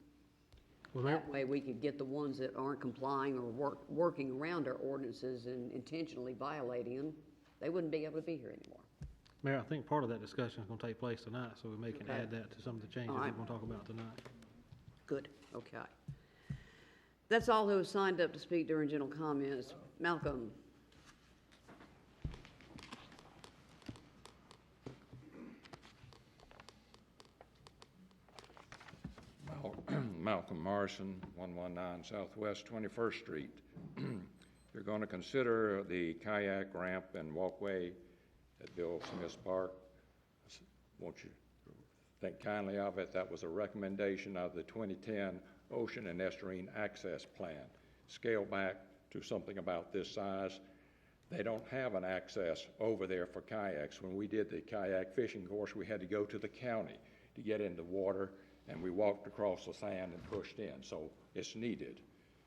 Well, Mayor, That way, we could get the ones that aren't complying or working around our ordinances and intentionally violating them. They wouldn't be able to be here anymore. Mayor, I think part of that discussion is gonna take place tonight, so we may can Okay. add that to some of the changes All we're right. gonna talk about tonight. Good, okay. That's all who have signed up to speak during general comments. Malcolm? Malcolm Morrison, 119 Southwest 21st Street. You're going to consider the kayak ramp and walkway at Bill Smith's Park. Won't you think kindly of it? That was a recommendation of the 2010 Ocean and Estuarine Access Plan. Scale back to something about this size. They don't have an access over there for kayaks. When we did the kayak fishing course, we had to go to the county to get in the water, and we walked across the sand and pushed in, so it's needed.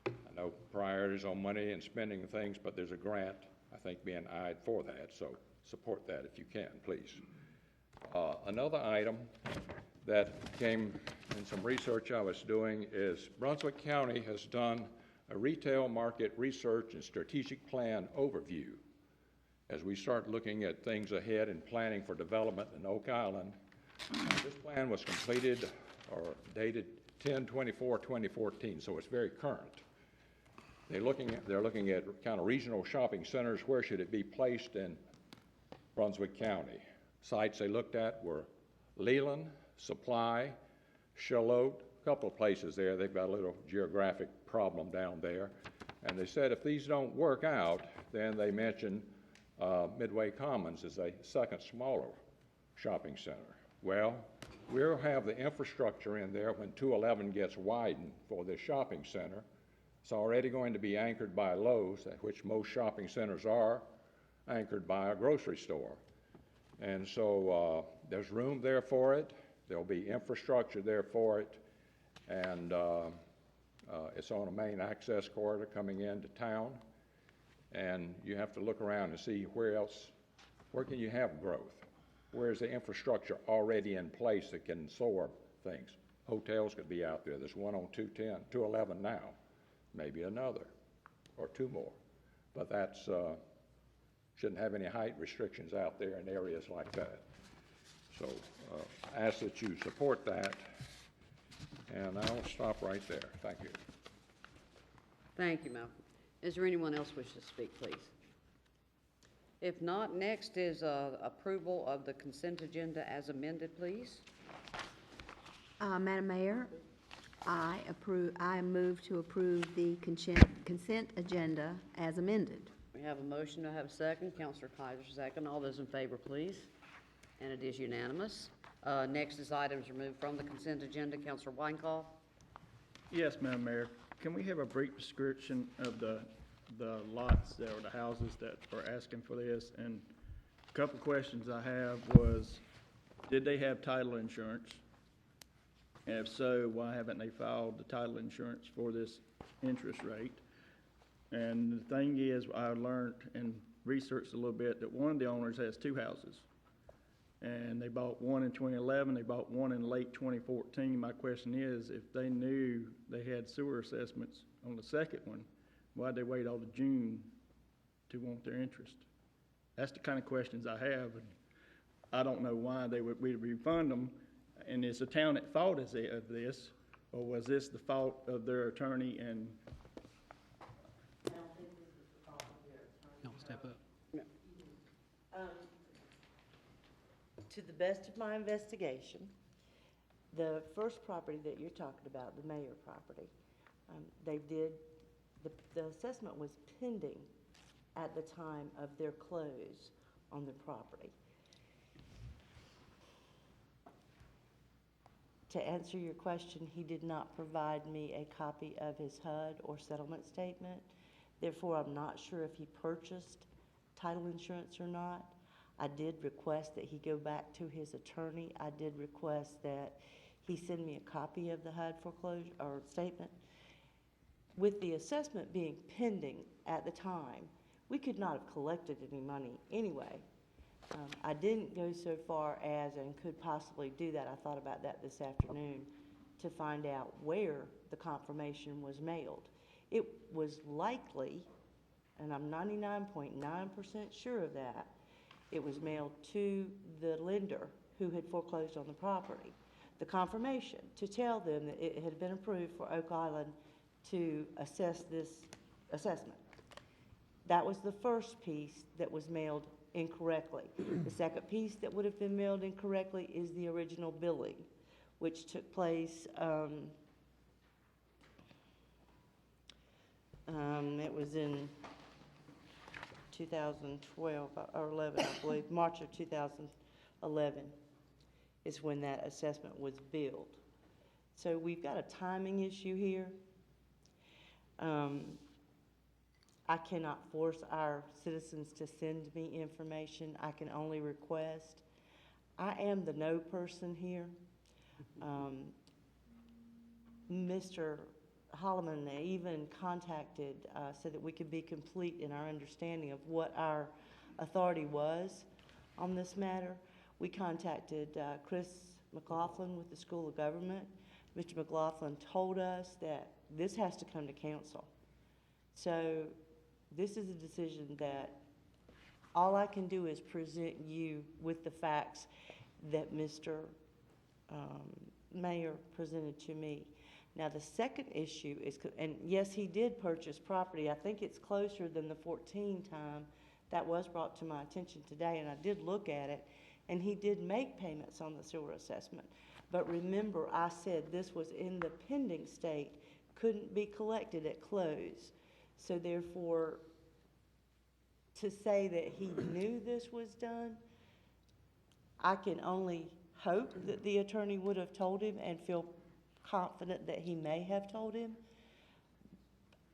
I know priorities on money and spending things, but there's a grant, I think, being eyed for that, so support that if you can, please. Another item that came in some research I was doing is Brunswick County has done a retail market research and strategic plan overview. As we start looking at things ahead and planning for development in Oak Island, this plan was completed or dated 10/24/2014, so it's very current. They're looking at kind of regional shopping centers. Where should it be placed in Brunswick County? Sites they looked at were Leland, Supply, Charlotte, a couple of places there. They've got a little geographic problem down there. And they said if these don't work out, then they mentioned Midway Commons as a second smaller shopping center. Well, we'll have the infrastructure in there when 211 gets widened for this shopping center. It's already going to be anchored by Lowe's, at which most shopping centers are anchored by a grocery store. And so there's room there for it. There'll be infrastructure there for it. And it's on a main access corridor coming into town. And you have to look around and see where can you have growth? Where's the infrastructure already in place that can absorb things? Hotels could be out there. There's one on 211 now, maybe another or two more. But that's, shouldn't have any height restrictions out there in areas like that. So I ask that you support that, and I'll stop right there. Thank you. Thank you, Malcolm. Is there anyone else wish to speak, please? If not, next is approval of the consent agenda as amended, please. Madam Mayor, I move to approve the consent agenda as amended. We have a motion, do I have a second? Counselor Kaiser, second. All those in favor, please. And it is unanimous. Next is items removed from the consent agenda. Counselor Weinkoff? Yes, Madam Mayor. Can we have a brief description of the lots or the houses that are asking for this? And a couple questions I have was, did they have title insurance? And if so, why haven't they filed the title insurance for this interest rate? And the thing is, I learned and researched a little bit that one of the owners has two houses. And they bought one in 2011, they bought one in late 2014. My question is, if they knew they had sewer assessments on the second one, why'd they wait all to June to want their interest? That's the kind of questions I have. And I don't know why we'd refund them. And is the town at fault of this, or was this the fault of their attorney? And Y'all step up. To the best of my investigation, the first property that you're talking about, the Mayer property, the assessment was pending at the time of their close on the property. To answer your question, he did not provide me a copy of his HUD or settlement statement. Therefore, I'm not sure if he purchased title insurance or not. I did request that he go back to his attorney. I did request that he send me a copy of the HUD foreclosure or statement. With the assessment being pending at the time, we could not have collected any money anyway. I didn't go so far as, and could possibly do that, I thought about that this afternoon, to find out where the confirmation was mailed. It was likely, and I'm 99.9% sure of that, it was mailed to the lender who had foreclosed on the property. The confirmation to tell them that it had been approved for Oak Island to assess this assessment. That was the first piece that was mailed incorrectly. The second piece that would have been mailed incorrectly is the original billing, which took place, it was in 2012 or 11, I believe, March of 2011 is when that assessment was billed. So we've got a timing issue here. I cannot force our citizens to send me information. I can only request. I am the no person here. Mr. Holloman even contacted so that we could be complete in our understanding of what our authority was on this matter. We contacted Chris McLaughlin with the School of Government. Mr. McLaughlin told us that this has to come to council. So this is a decision that all I can do is present you with the facts that Mr. Mayor presented to me. Now, the second issue is, and yes, he did purchase property. I think it's closer than the 14 time. That was brought to my attention today, and I did look at it, and he did make payments on the sewer assessment. But remember, I said this was in the pending state, couldn't be collected at close. So therefore, to say that he knew this was done, I can only hope that the attorney would have told him and feel confident that he may have told him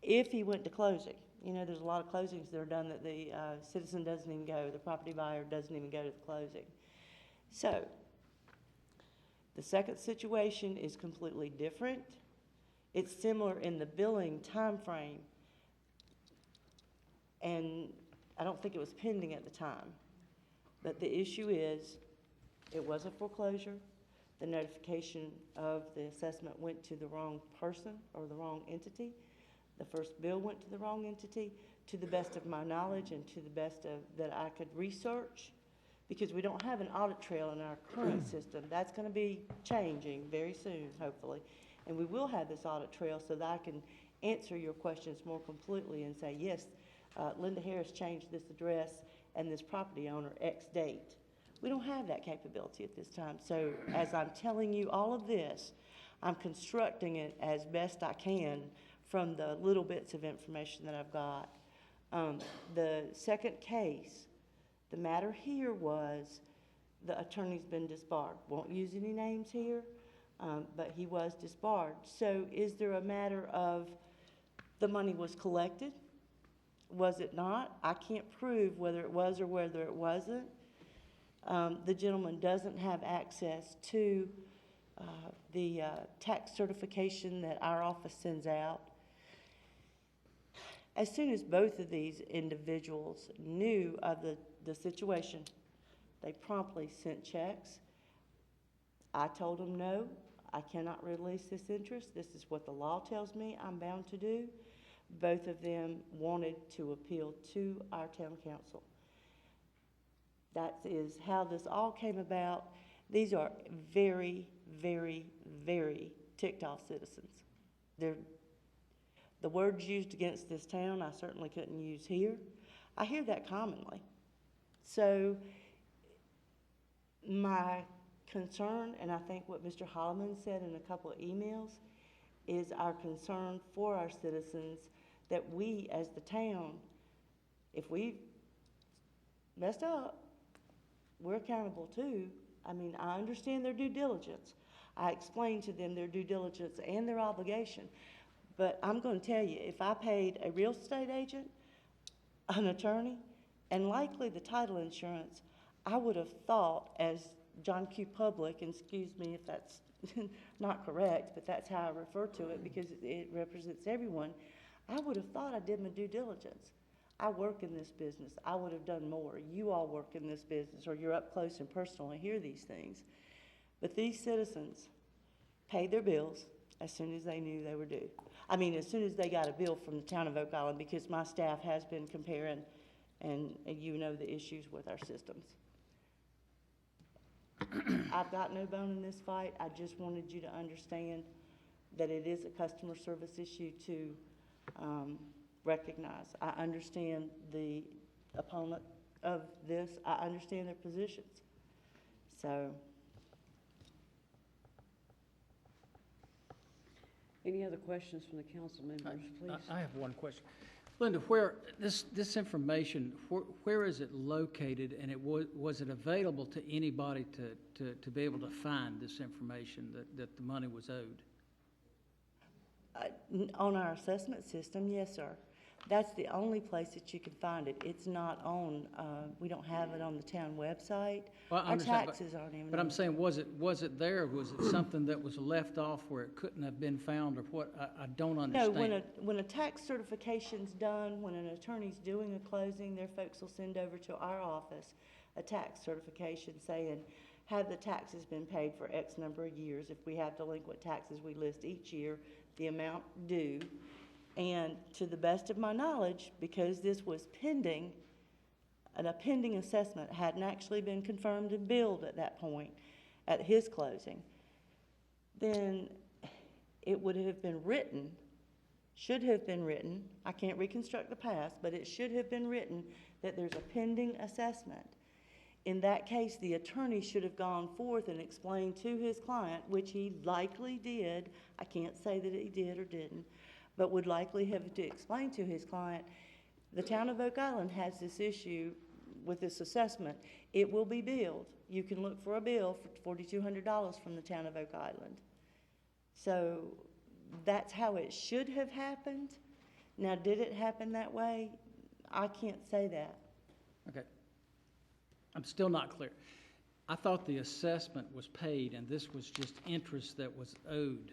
if he went to closing. You know, there's a lot of closings that are done that the citizen doesn't even go, the property buyer doesn't even go to the closing. So, the second situation is completely different. It's similar in the billing time frame, and I don't think it was pending at the time. But the issue is, it was a foreclosure. The notification of the assessment went to the wrong person or the wrong entity. The first bill went to the wrong entity, to the best of my knowledge and to the best of that I could research, because we don't have an audit trail in our current system. That's going to be changing very soon, hopefully. And we will have this audit trail so that I can answer your questions more completely and say, yes, Linda Harris changed this address and this property owner X date. We don't have that capability at this time. So as I'm telling you all of this, I'm constructing it as best I can from the little bits of information that I've got. The second case, the matter here was the attorney's been disbarred. Won't use any names here, but he was disbarred. So is there a matter of the money was collected? Was it not? I can't prove whether it was or whether it wasn't. The gentleman doesn't have access to the tax certification that our office sends out. As soon as both of these individuals knew of the situation, they promptly sent checks. I told them, no, I cannot release this interest. This is what the law tells me I'm bound to do. Both of them wanted to appeal to our town council. That is how this all came about. These are very, very, very ticked off citizens. The words used against this town, I certainly couldn't use here. I hear that commonly. So my concern, and I think what Mr. Holloman said in a couple of emails, is our concern for our citizens that we as the town, if we messed up, we're accountable too. I mean, I understand their due diligence. I explained to them their due diligence and their obligation. But I'm going to tell you, if I paid a real estate agent, an attorney, and likely the title insurance, I would have thought, as John Q. Public, and excuse me if that's not correct, but that's how I refer to it because it represents everyone, I would have thought I did my due diligence. I work in this business. I would have done more. You all work in this business, or you're up close and personal and hear these things. But these citizens paid their bills as soon as they knew they were due. I mean, as soon as they got a bill from the town of Oak Island, because my staff has been comparing, and you know the issues with our systems. I've got no bone in this fight. I just wanted you to understand that it is a customer service issue to recognize. I understand the opponent of this. I understand their positions. So, Any other questions from the council members, please? I have one question. Linda, where, this information, where is it located, and was it available to anybody to be able to find this information that the money was owed? on our assessment system, yes, sir. That's the only place that you can find it. It's not on, we don't have it on the town website. Well, I Our understand, taxes aren't even. But I'm on- saying, was it there, or was it something that was left off where it couldn't have been found, or what? I don't No, understand. when a tax certification's done, when an attorney's doing a closing, their folks will send over to our office a tax certification saying, have the taxes been paid for X number of years? If we have delinquent taxes, we list each year the amount due. And to the best of my knowledge, because this was pending, a pending assessment hadn't actually been confirmed and billed at that point, at his closing, then it would have been written, should have been written, I can't reconstruct the past, but it should have been written that there's a pending assessment. In that case, the attorney should have gone forth and explained to his client, which he likely did, I can't say that he did or didn't, but would likely have to explain to his client, the town of Oak Island has this issue with this assessment. It will be billed. You can look for a bill for $4,200 from the town of Oak Island. So that's how it should have happened. Now, did it happen that way? I can't say that. Okay. I'm still not clear. I thought the assessment was paid, and this was just interest that was owed.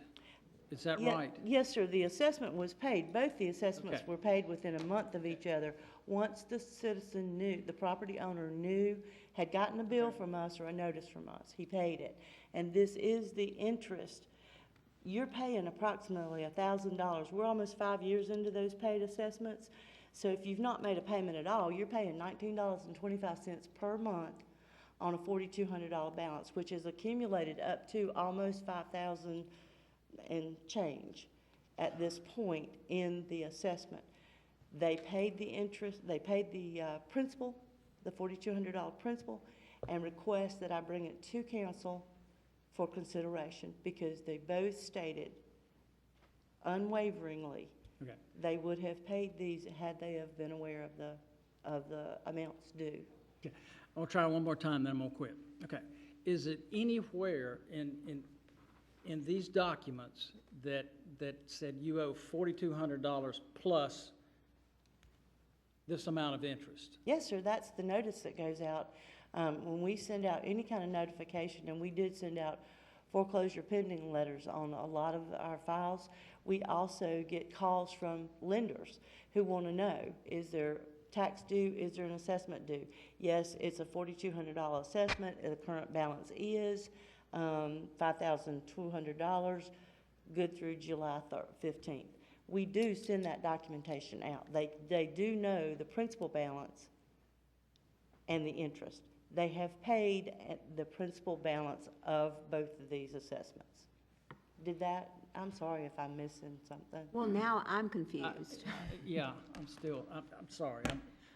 Is that Yeah, right? Yes, sir, the assessment was paid. Both the assessments Okay. were paid within a month of each other. Once the citizen knew, the property owner knew, had gotten a bill from us or a notice from us, he paid it. And this is the interest. You're paying approximately $1,000. We're almost 5 years into those paid assessments. So if you've not made a payment at all, you're paying $19.25 per month on a $4,200 balance, which is accumulated up to almost $5,000 and change at this point in the assessment. They paid the interest, they paid the principal, the $4,200 principal, and request that I bring it to council for consideration, because they both stated unwaveringly Okay. they would have paid these had they have been aware of the amounts due. Okay. I'll try one more time, then I'm gonna quit. Okay. Is it anywhere in these documents that said you owe $4,200 plus this amount of interest? Yes, sir, that's the notice that goes out. When we send out any kind of notification, and we did send out foreclosure pending letters on a lot of our files, we also get calls from lenders who want to know, is there tax due, is there an assessment due? Yes, it's a $4,200 assessment, the current balance is $5,200, good through July 15th. We do send that documentation out. They do know the principal balance and the interest. They have paid the principal balance of both of these assessments. Did that, I'm sorry if I'm missing something. Well, now I'm confused. Yeah, I'm sorry.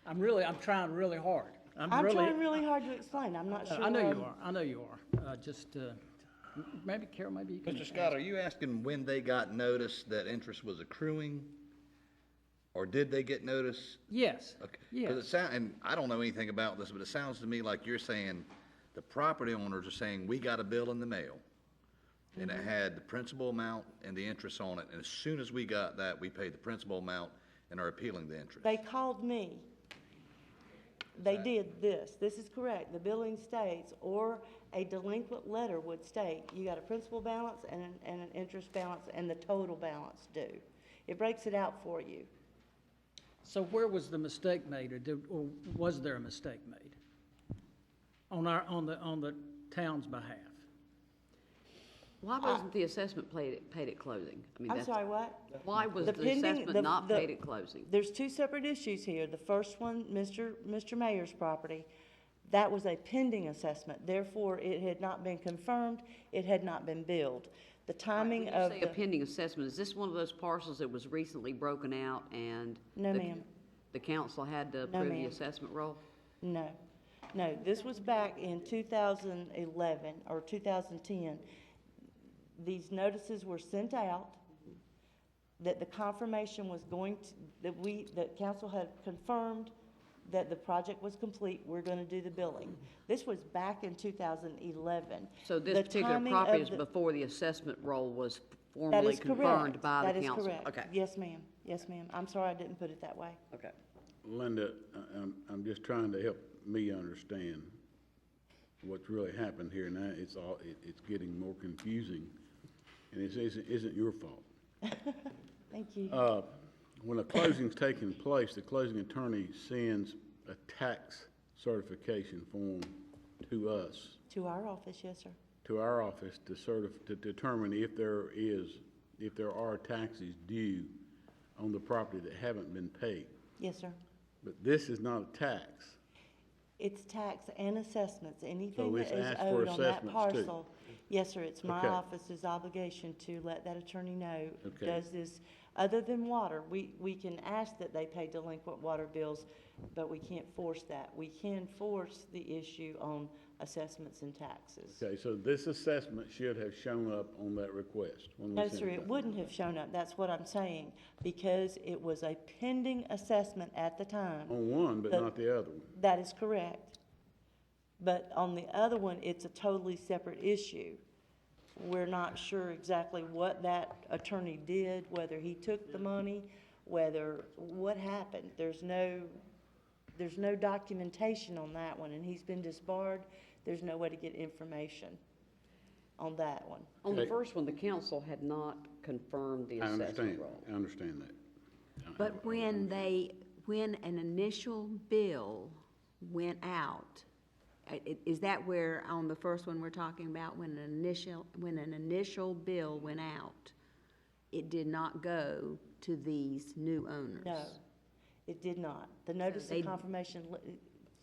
I'm trying really hard. I'm trying really hard to explain. I'm not sure. I know you are. I know you are. Maybe, Carol, maybe you can. Mr. Scott, are you asking when they got notice that interest was accruing? Or did they get notice? Yes. Okay. Yes. Because and I don't know anything about this, but it sounds to me like you're saying the property owners are saying, we got a bill in the mail, and it had the principal amount and the interest on it, and as soon as we got that, we paid the principal amount and are appealing the interest. They called me. They did this. This is correct. The billing states, or a delinquent letter would state, you got a principal balance and an interest balance and the total balance due. It breaks it out for you. So where was the mistake made, or was there a mistake made on the town's behalf? Why wasn't the assessment paid at closing? I mean, I'm that's- sorry, what? Why was The the pending- assessment not paid at closing? There's two separate issues here. The first one, Mr. Mayor's property, that was a pending assessment. Therefore, it had not been confirmed, it had not been billed. The timing When of you say a the, pending assessment, is this one of those parcels that was recently broken out and? No, the- ma'am. The council had to No, approve the ma'am. assessment roll? no, no, this was back in 2011 or 2010. These notices were sent out, that the confirmation was going to, that council had confirmed that the project was complete, we're gonna do the billing. This was back in 2011. So this The particular timing property of is the- before the assessment roll was That formally is confirmed correct. by the council? That is correct. Okay, Yes, ma'am. Yes, ma'am. I'm sorry I didn't put it that way. okay. Linda, I'm just trying to help me understand what's really happened here. Now, it's getting more confusing, and it isn't your fault. Thank you. When a closing's taking place, the closing attorney sends a tax certification form to us, To our office, yes, sir. to our office, to determine if there are taxes due on the property that haven't been paid. Yes, sir. But this is not a tax. It's tax and assessments, anything So that it's is asked for owed on that assessments too? parcel. Yes, sir, it's my Okay. office's obligation to let that attorney know. Okay. Does this, other than water, we can ask that they pay delinquent water bills, but we can't force that. We can force the issue on assessments and taxes. Okay, so this assessment should have shown up on that request when we No, sent sir, it back. wouldn't have shown up, that's what I'm saying, because it was a pending assessment at the time. On one, but The- not the other one. That is correct. But on the other one, it's a totally separate issue. We're not sure exactly what that attorney did, whether he took the money, what happened. There's no documentation on that one, and he's been disbarred. There's no way to get information on that one. On the Okay. first one, the council had not confirmed the I assessment understand, roll. I understand that. But when an initial bill went out, is that where, on the first one we're talking about, when an initial bill went out, it did not go to these new owners? No, it did not. The notice they- of confirmation,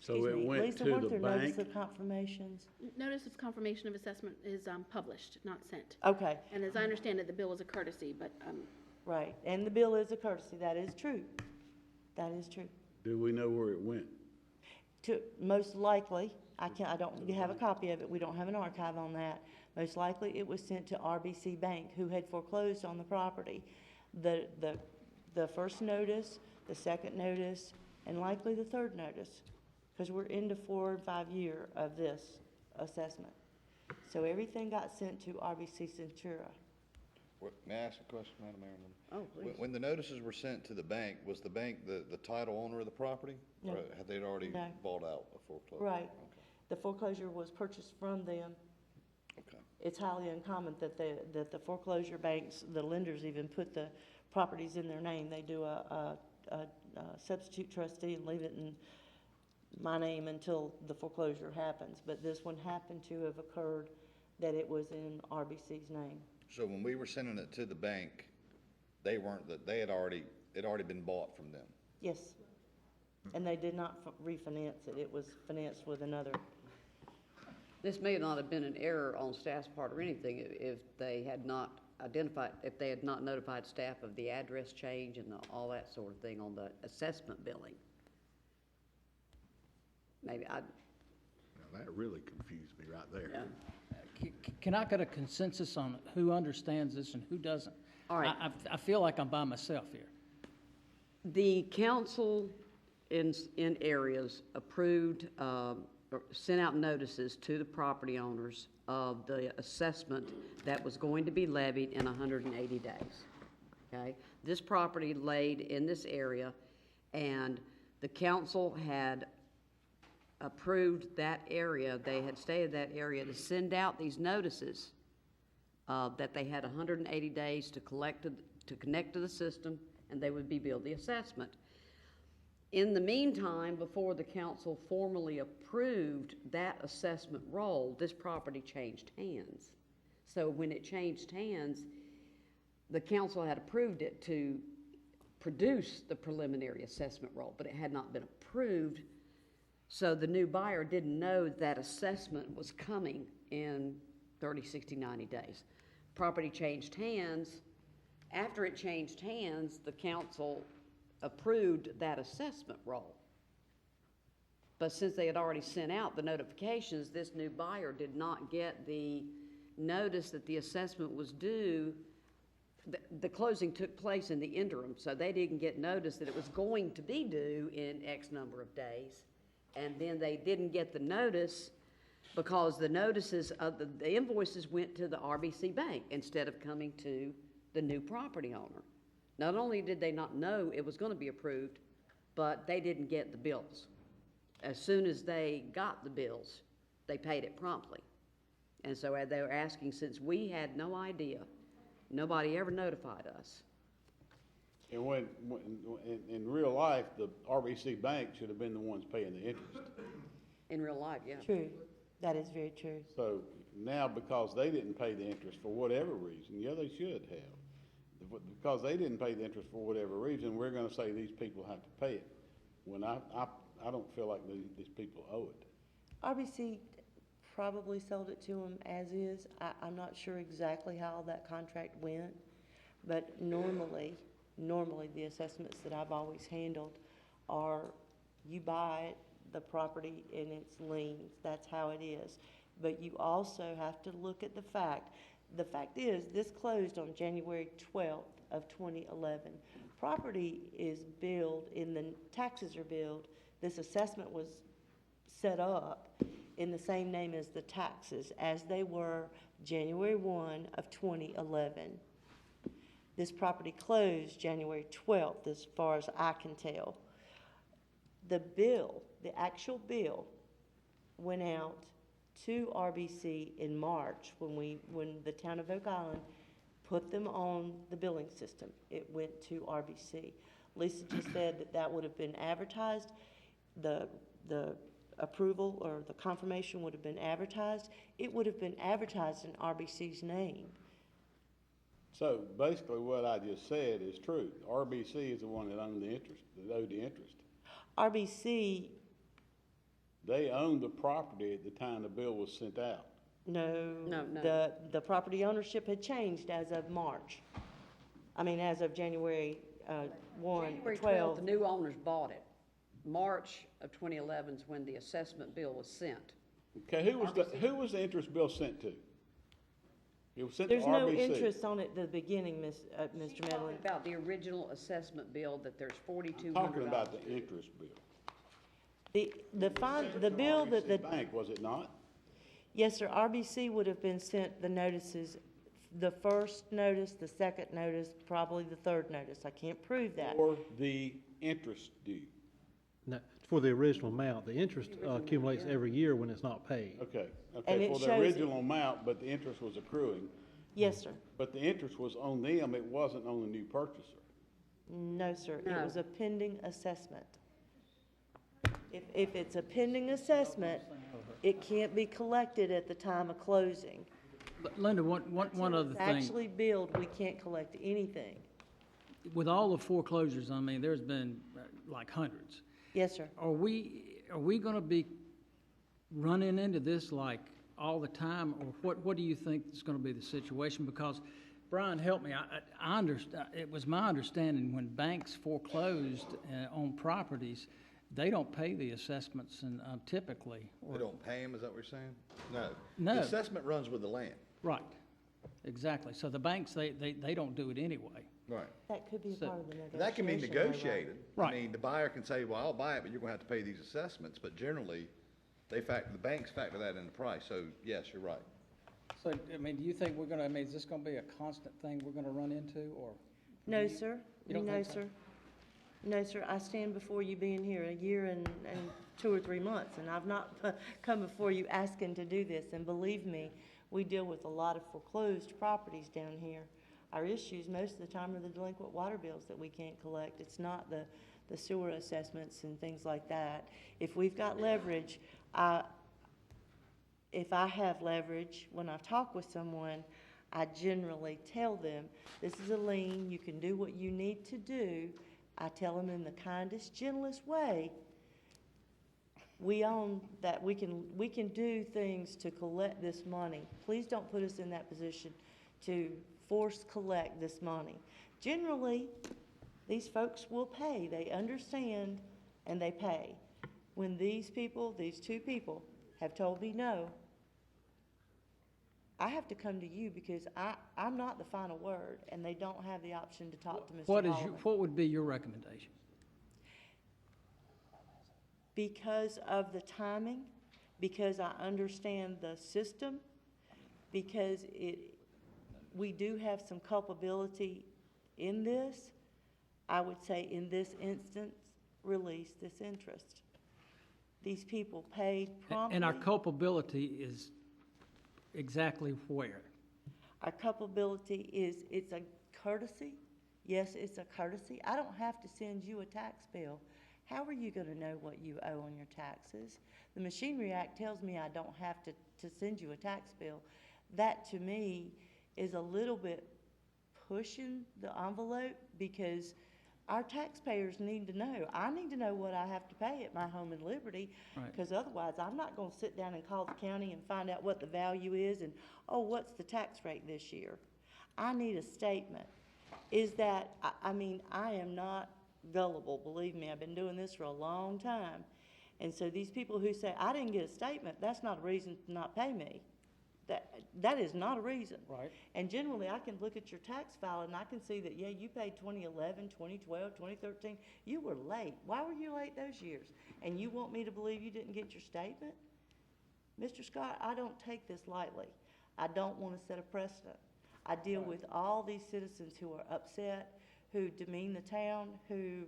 So excuse it me, went Lisa, to weren't the there notice bank? of confirmations? Notice of confirmation of assessment is published, not sent. Okay, And as I understand it, the bill was a courtesy, but right, and the bill is a courtesy, that is true. That is true. Do we know where it went? Most likely, I don't have a copy of it, we don't have an archive on that. Most likely, it was sent to RBC Bank, who had foreclosed on the property. The first notice, the second notice, and likely the third notice, because we're into 4 and 5 year of this assessment. So everything got sent to RBC Centura. May I ask a question, Madam Mayor? Oh, please. When the notices were sent to the bank, was the bank the title owner of the property? No. Or had they already No. bought out before closing? Right. The foreclosure was purchased from them. Okay. It's highly uncommon that the foreclosure banks, the lenders even put the properties in their name. They do a substitute trustee and leave it in my name until the foreclosure happens. But this one happened to have occurred that it was in RBC's name. So when we were sending it to the bank, it had already been bought from them? Yes. And they did not refinance it. It was financed with another. This may not have been an error on staff's part or anything if they had not notified staff of the address change and all that sort of thing on the assessment billing. Maybe Now, that really confused me right there. yeah. Can I get a consensus on who understands this and who doesn't? All right. I feel like I'm by myself here. The council in areas approved, or sent out notices to the property owners of the assessment that was going to be levied in 180 days. Okay? This property laid in this area, and the council had approved that area, they had stated that area to send out these notices that they had 180 days to connect to the system, and they would be billed the assessment. In the meantime, before the council formally approved that assessment roll, this property changed hands. So when it changed hands, the council had approved it to produce the preliminary assessment roll, but it had not been approved. So the new buyer didn't know that assessment was coming in 30, 60, 90 days. Property changed hands. After it changed hands, the council approved that assessment roll. But since they had already sent out the notifications, this new buyer did not get the notice that the assessment was due. The closing took place in the interim, so they didn't get notice that it was going to be due in X number of days. And then they didn't get the notice because the notices of the invoices went to the RBC Bank instead of coming to the new property owner. Not only did they not know it was going to be approved, but they didn't get the bills. As soon as they got the bills, they paid it promptly. And so they were asking, since we had no idea, nobody ever notified us. And when in real life, the RBC Bank should have been the ones paying the interest. In real life, yeah. True. That is very true. So now, because they didn't pay the interest for whatever reason, yeah, they should have. Because they didn't pay the interest for whatever reason, we're gonna say these people have to pay it. When I don't feel like these people owe it. RBC probably sold it to them as is. I'm not sure exactly how that contract went, but normally the assessments that I've always handled are you buy it, the property in its liens. That's how it is. But you also have to look at the fact is this closed on January 12th of 2011. Property is billed taxes are billed. This assessment was set up in the same name as the taxes as they were January 1 of 2011. This property closed January 12th, as far as I can tell. The actual bill went out to RBC in March when the town of Oak Island put them on the billing system. It went to RBC. Lisa just said that would have been advertised. The approval or the confirmation would have been advertised. It would have been advertised in RBC's name. So basically what I just said is true. RBC is the one that owned the interest, that owed the interest. RBC. They owned the property at the time the bill was sent out. No. The property ownership had changed as of March. As of January 1, January 12. The new owners bought it. March of 2011 is when the assessment bill was sent. Okay, who was the interest bill sent to? It was sent to RBC. There's no interest on it at the beginning, Mr. Medlin. About the original assessment bill that there's $4,200. Talking about the interest bill. The bill that the Bank, was it not? Yes, sir. RBC would have been sent the notices, the first notice, the second notice, probably the third notice. I can't prove that. Or the interest due. No, for the original amount. The interest accumulates every year when it's not paid. Okay, And it for the shows original amount, but the interest was accruing. Yes, sir. But the interest was on them, it wasn't on the new purchaser. No, sir. No. It was a pending assessment. If it's a pending assessment, it can't be collected at the time of closing. Linda, one other It's thing. actually billed, we can't collect anything. With all the foreclosures, there's been like hundreds. Yes, sir. Are we gonna be running into this like all the time, or what do you think is gonna be the situation? Because, Brian, help me, I understand, it was my understanding when banks foreclosed on properties, they don't pay the assessments and typically. They don't pay them, is that what you're saying? No. No. The assessment runs with the land. Right, exactly. So the banks, they don't do it anyway. Right. That could be part of the negotiation. That can be though, right? negotiated. Right. The buyer can say, well, I'll buy it, but you're gonna have to pay these assessments, but generally, the banks factor that in the price, so yes, you're right. So, do you think is this gonna be a constant thing we're gonna run into, or? No, sir. You don't No, think so? sir. No, sir. I stand before you being here a year and 2 or 3 months, and I've not come before you asking to do this. And believe me, we deal with a lot of foreclosed properties down here. Our issues most of the time are the delinquent water bills that we can't collect. It's not the sewer assessments and things like that. If we've got leverage, if I have leverage, when I talk with someone, I generally tell them, this is a lien, you can do what you need to do. I tell them in the kindest, gentlest way, we own that, we can do things to collect this money. Please don't put us in that position to force collect this money. Generally, these folks will pay. They understand and they pay. When these people, these two people, have told me no, I have to come to you because I'm not the final word, and they don't have the option to talk to Mr. Holloman. What would be your recommendation? Because of the timing, because I understand the system, because we do have some culpability in this, I would say in this instance, release this interest. These people paid promptly. And our culpability is exactly where? Our culpability is, it's a courtesy. Yes, it's a courtesy. I don't have to send you a tax bill. How are you going to know what you owe on your taxes? The Machinery Act tells me I don't have to send you a tax bill. That, to me, is a little bit pushing the envelope because our taxpayers need to know. I need to know what I have to pay at my home in Liberty, because otherwise I'm not going to sit down and call the county and find out what the value is and, oh, what's the tax rate this year? I need a statement. Is that, I mean, I am not gullible, believe me. I've been doing this for a long time. And so these people who say, I didn't get a statement, that's not a reason to not pay me. That is not a reason. Right. And generally, I can look at your tax file and I can see that, yeah, you paid 2011, 2012, 2013. You were late. Why were you late those years? And you want me to believe you didn't get your statement? Mr. Scott, I don't take this lightly. I don't want to set a precedent. I deal with all these citizens who are upset, who demean the town, who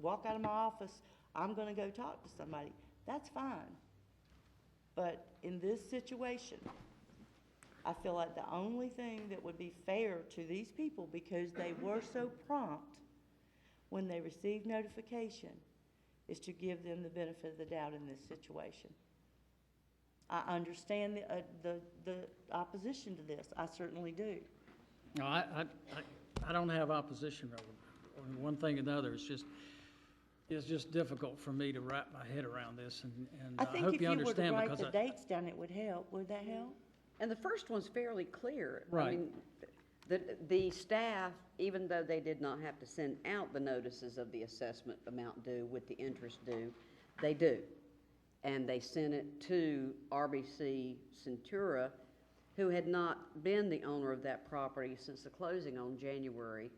walk out of my office, I'm going to go talk to somebody. That's fine. But in this situation, I feel like the only thing that would be fair to these people, because they were so prompt when they received notification, is to give them the benefit of the doubt in this situation. I understand the opposition to this. I certainly do. No, I don't have opposition over one thing or another. It's just difficult for me to wrap my head around this, and I I think hope if you you were to understand write because the dates down, it would help. Would that help? And the first one's fairly clear. I Right. mean, the staff, even though they did not have to send out the notices of the assessment amount due with the interest due, they do. And they sent it to RBC Centura, who had not been the owner of that property since the closing on January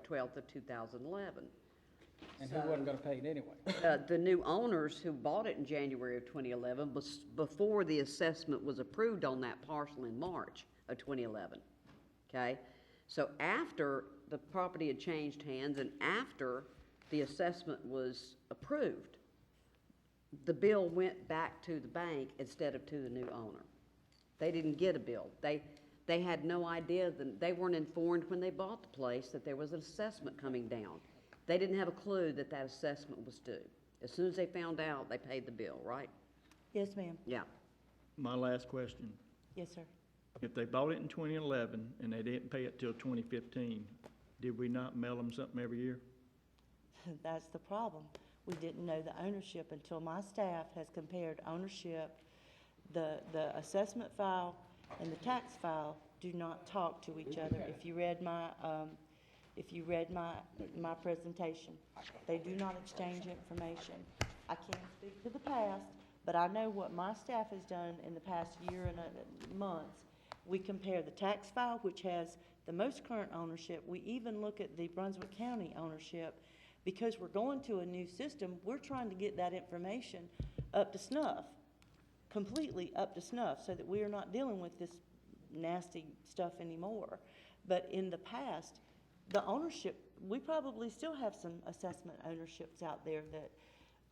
12th of 2011. and who wasn't going to pay it anyway. The new owners who bought it in January of 2011 was before the assessment was approved on that parcel in March of 2011, okay? So after the property had changed hands and after the assessment was approved, the bill went back to the bank instead of to the new owner. They didn't get a bill. They had no idea, they weren't informed when they bought the place that there was an assessment coming down. They didn't have a clue that that assessment was due. As soon as they found out, they paid the bill, right? Yes, ma'am. Yeah. My last question. Yes, sir. If they bought it in 2011 and they didn't pay it till 2015, did we not mail them something every year? That's the problem. We didn't know the ownership until my staff has compared ownership. The assessment file and the tax file do not talk to each other. If you read my presentation, they do not exchange information. I can't speak to the past, but I know what my staff has done in the past year and months. We compare the tax file, which has the most current ownership. We even look at the Brunswick County ownership. Because we're going to a new system, we're trying to get that information up to snuff, completely up to snuff, so that we are not dealing with this nasty stuff anymore. But in the past, the ownership, we probably still have some assessment ownerships out there that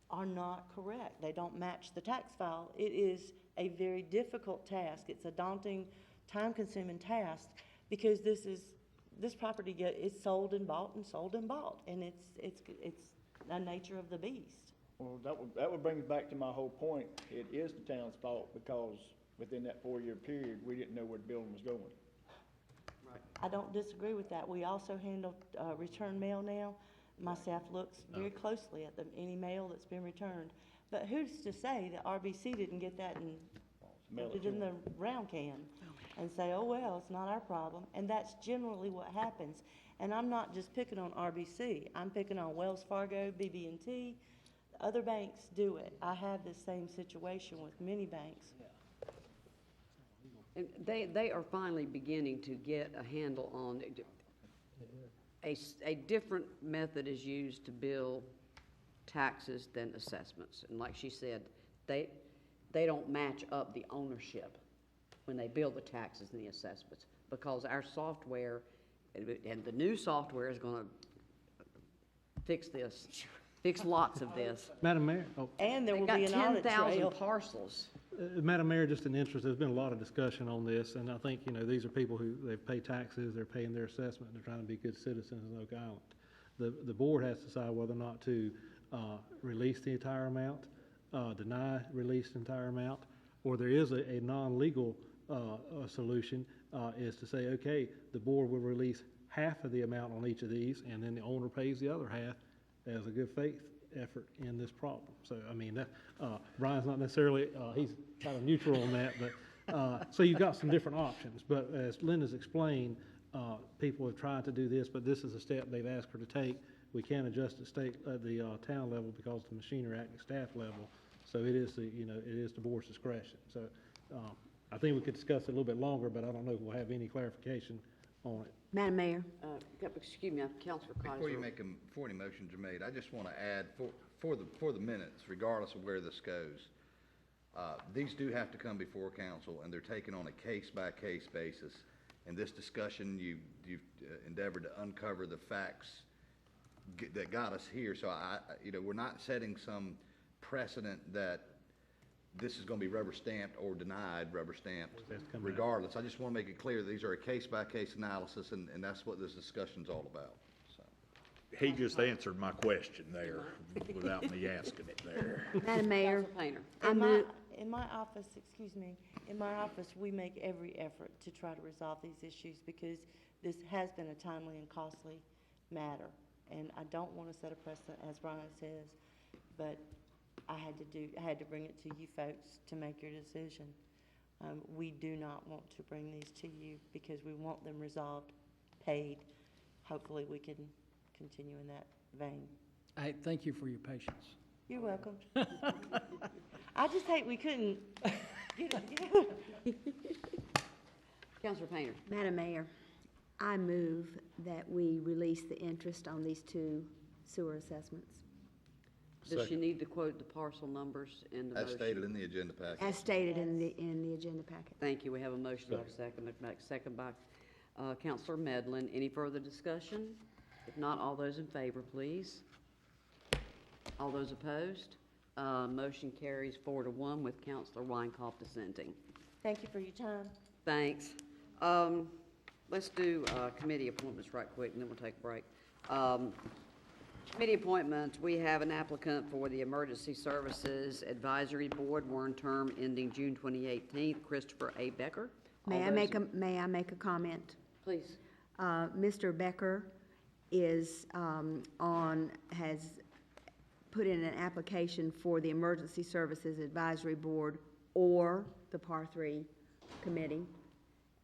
are not correct. They don't match the tax file. It is a very difficult task. It's a daunting, time-consuming task because this property is sold and bought and sold and bought, and it's the nature of the beast. Well, that would bring us back to my whole point. It is the town's fault because within that 4-year period, we didn't know where the building was going. I don't disagree with that. We also handle return mail now. My staff looks very closely at any mail that's been returned. But who's to say that RBC didn't get that and put it in the round can and say, oh, well, it's not our problem. And that's generally what happens. And I'm not just picking on RBC. I'm picking on Wells Fargo, BB&T. Other banks do it. I have the same situation with many banks. And they are finally beginning to get a handle on, a different method is used to bill taxes than assessments. And like she said, they don't match up the ownership when they bill the taxes and the assessments, because our software, and the new software is gonna fix this, fix lots of this. Madam Mayor, And there They've will got be an audit 10,000 trail. parcels. Madam Mayor, just in interest, there's been a lot of discussion on this, and I think, you know, these are people who, they pay taxes, they're paying their assessment, they're trying to be good citizens in Oak Island. The board has to decide whether or not to release the entire amount, deny release the entire amount, or there is a non-legal solution, is to say, okay, the board will release half of the amount on each of these, and then the owner pays the other half as a good faith effort in this problem. So, I mean, that, Brian's not necessarily, he's kind of neutral on that, but, so you've got some different options. But as Linda's explained, people have tried to do this, but this is a step they've asked her to take. We can't adjust at the town level because the Machinery Act at staff level. So it is the, you know, it is the board's discretion. So, I think we could discuss it a little bit longer, but I don't know if we'll have any clarification on it. Madam Mayor? Excuse me, Councilor Kaiser. Before any motions are made, I just want to add, for the minutes, regardless of where this goes, these do have to come before council, and they're taken on a case-by-case basis. In this discussion, you've endeavored to uncover the facts that got us here. So we're not setting some precedent that this is going to be rubber stamped or denied rubber stamped regardless. I just want to make it clear that these are a case-by-case analysis, and that's what this discussion's all about. So. He just answered my question there without me asking it there. Madam Mayor? Painter. In my office, excuse me, in my office, we make every effort to try to resolve these issues because this has been a timely and costly matter. And I don't want to set a precedent, as Brian says, but I had to bring it to you folks to make your decision. We do not want to bring these to you because we want them resolved, paid. Hopefully, we can continue in that vein. Hey, thank you for your patience. You're welcome. I just hate we couldn't get it together. Councilor Painter. Madam Mayor, I move that we release the interest on these 2 sewer assessments. Does she need to quote the parcel numbers in the motion? As stated in the agenda packet. As stated in the agenda packet. Thank you. We have a motion. I have a second. Second by Councilor Medlin. Any further discussion? If not, all those in favor, please. All those opposed? Motion carries 4-1 with Councilor Weinkauf dissenting. Thank you for your time. Thanks. Let's do committee appointments right quick, and then we'll take a break. Committee appointments, we have an applicant for the Emergency Services Advisory Board, one term ending June 2018, Christopher A. Becker. May I make a comment? Please. Mr. Becker has put in an application for the Emergency Services Advisory Board or the PAR 3 committee,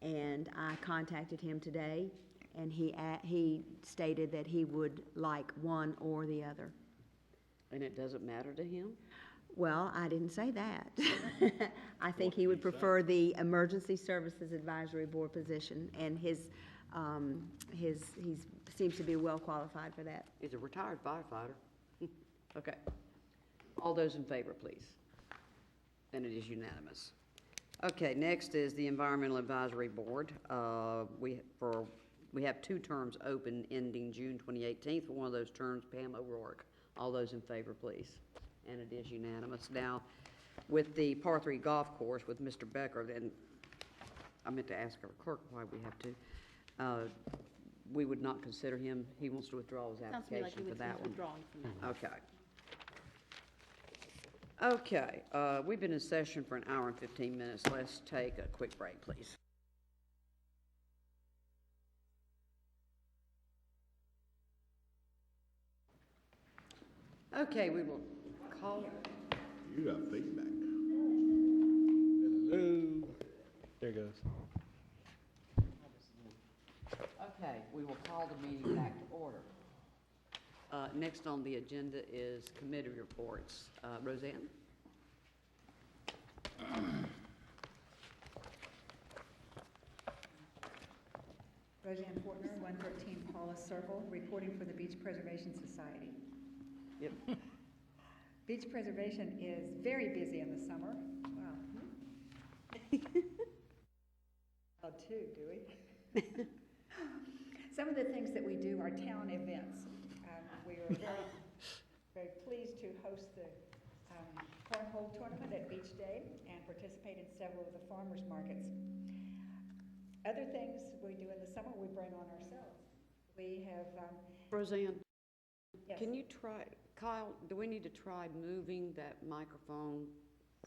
and I contacted him today, and he stated that he would like one or the other. And it doesn't matter to him? Well, I didn't say that. I think he would prefer the Emergency Services Advisory Board position, and he seems to be well qualified for that. He's a retired firefighter. Okay. All those in favor, please. And it is unanimous. Okay, next is the Environmental Advisory Board. We have 2 terms open ending June 2018. For one of those terms, Pam O'Rourke. All those in favor, please. And it is unanimous. Now, with the Par 3 golf course with Mr. Becker, and I meant to ask our clerk why we have to, we would not consider him, he wants to withdraw his Sounds to me like application he for that was one. withdrawing from that. Okay. Okay, we've been in session for an hour and 15 minutes. Let's take a quick break, please. Okay, we will call. You got feedback. Hello. There it goes. Okay, we will call the meeting back to order. Next on the agenda is committee reports. Roseanne? Roseanne Fortner, 113 Paula Circle, reporting for the Beach Preservation Society. Yep. Beach preservation is very busy in the summer. Wow. Oh, too, do we? Some of the things that we do are town events. We are very pleased to host the cornhole tournament at Beach Day and participate in several of the farmers markets. Other things we do in the summer, we bring on ourselves. We have... Roseanne, yes. Can you try, Kyle, do we need to try moving that microphone?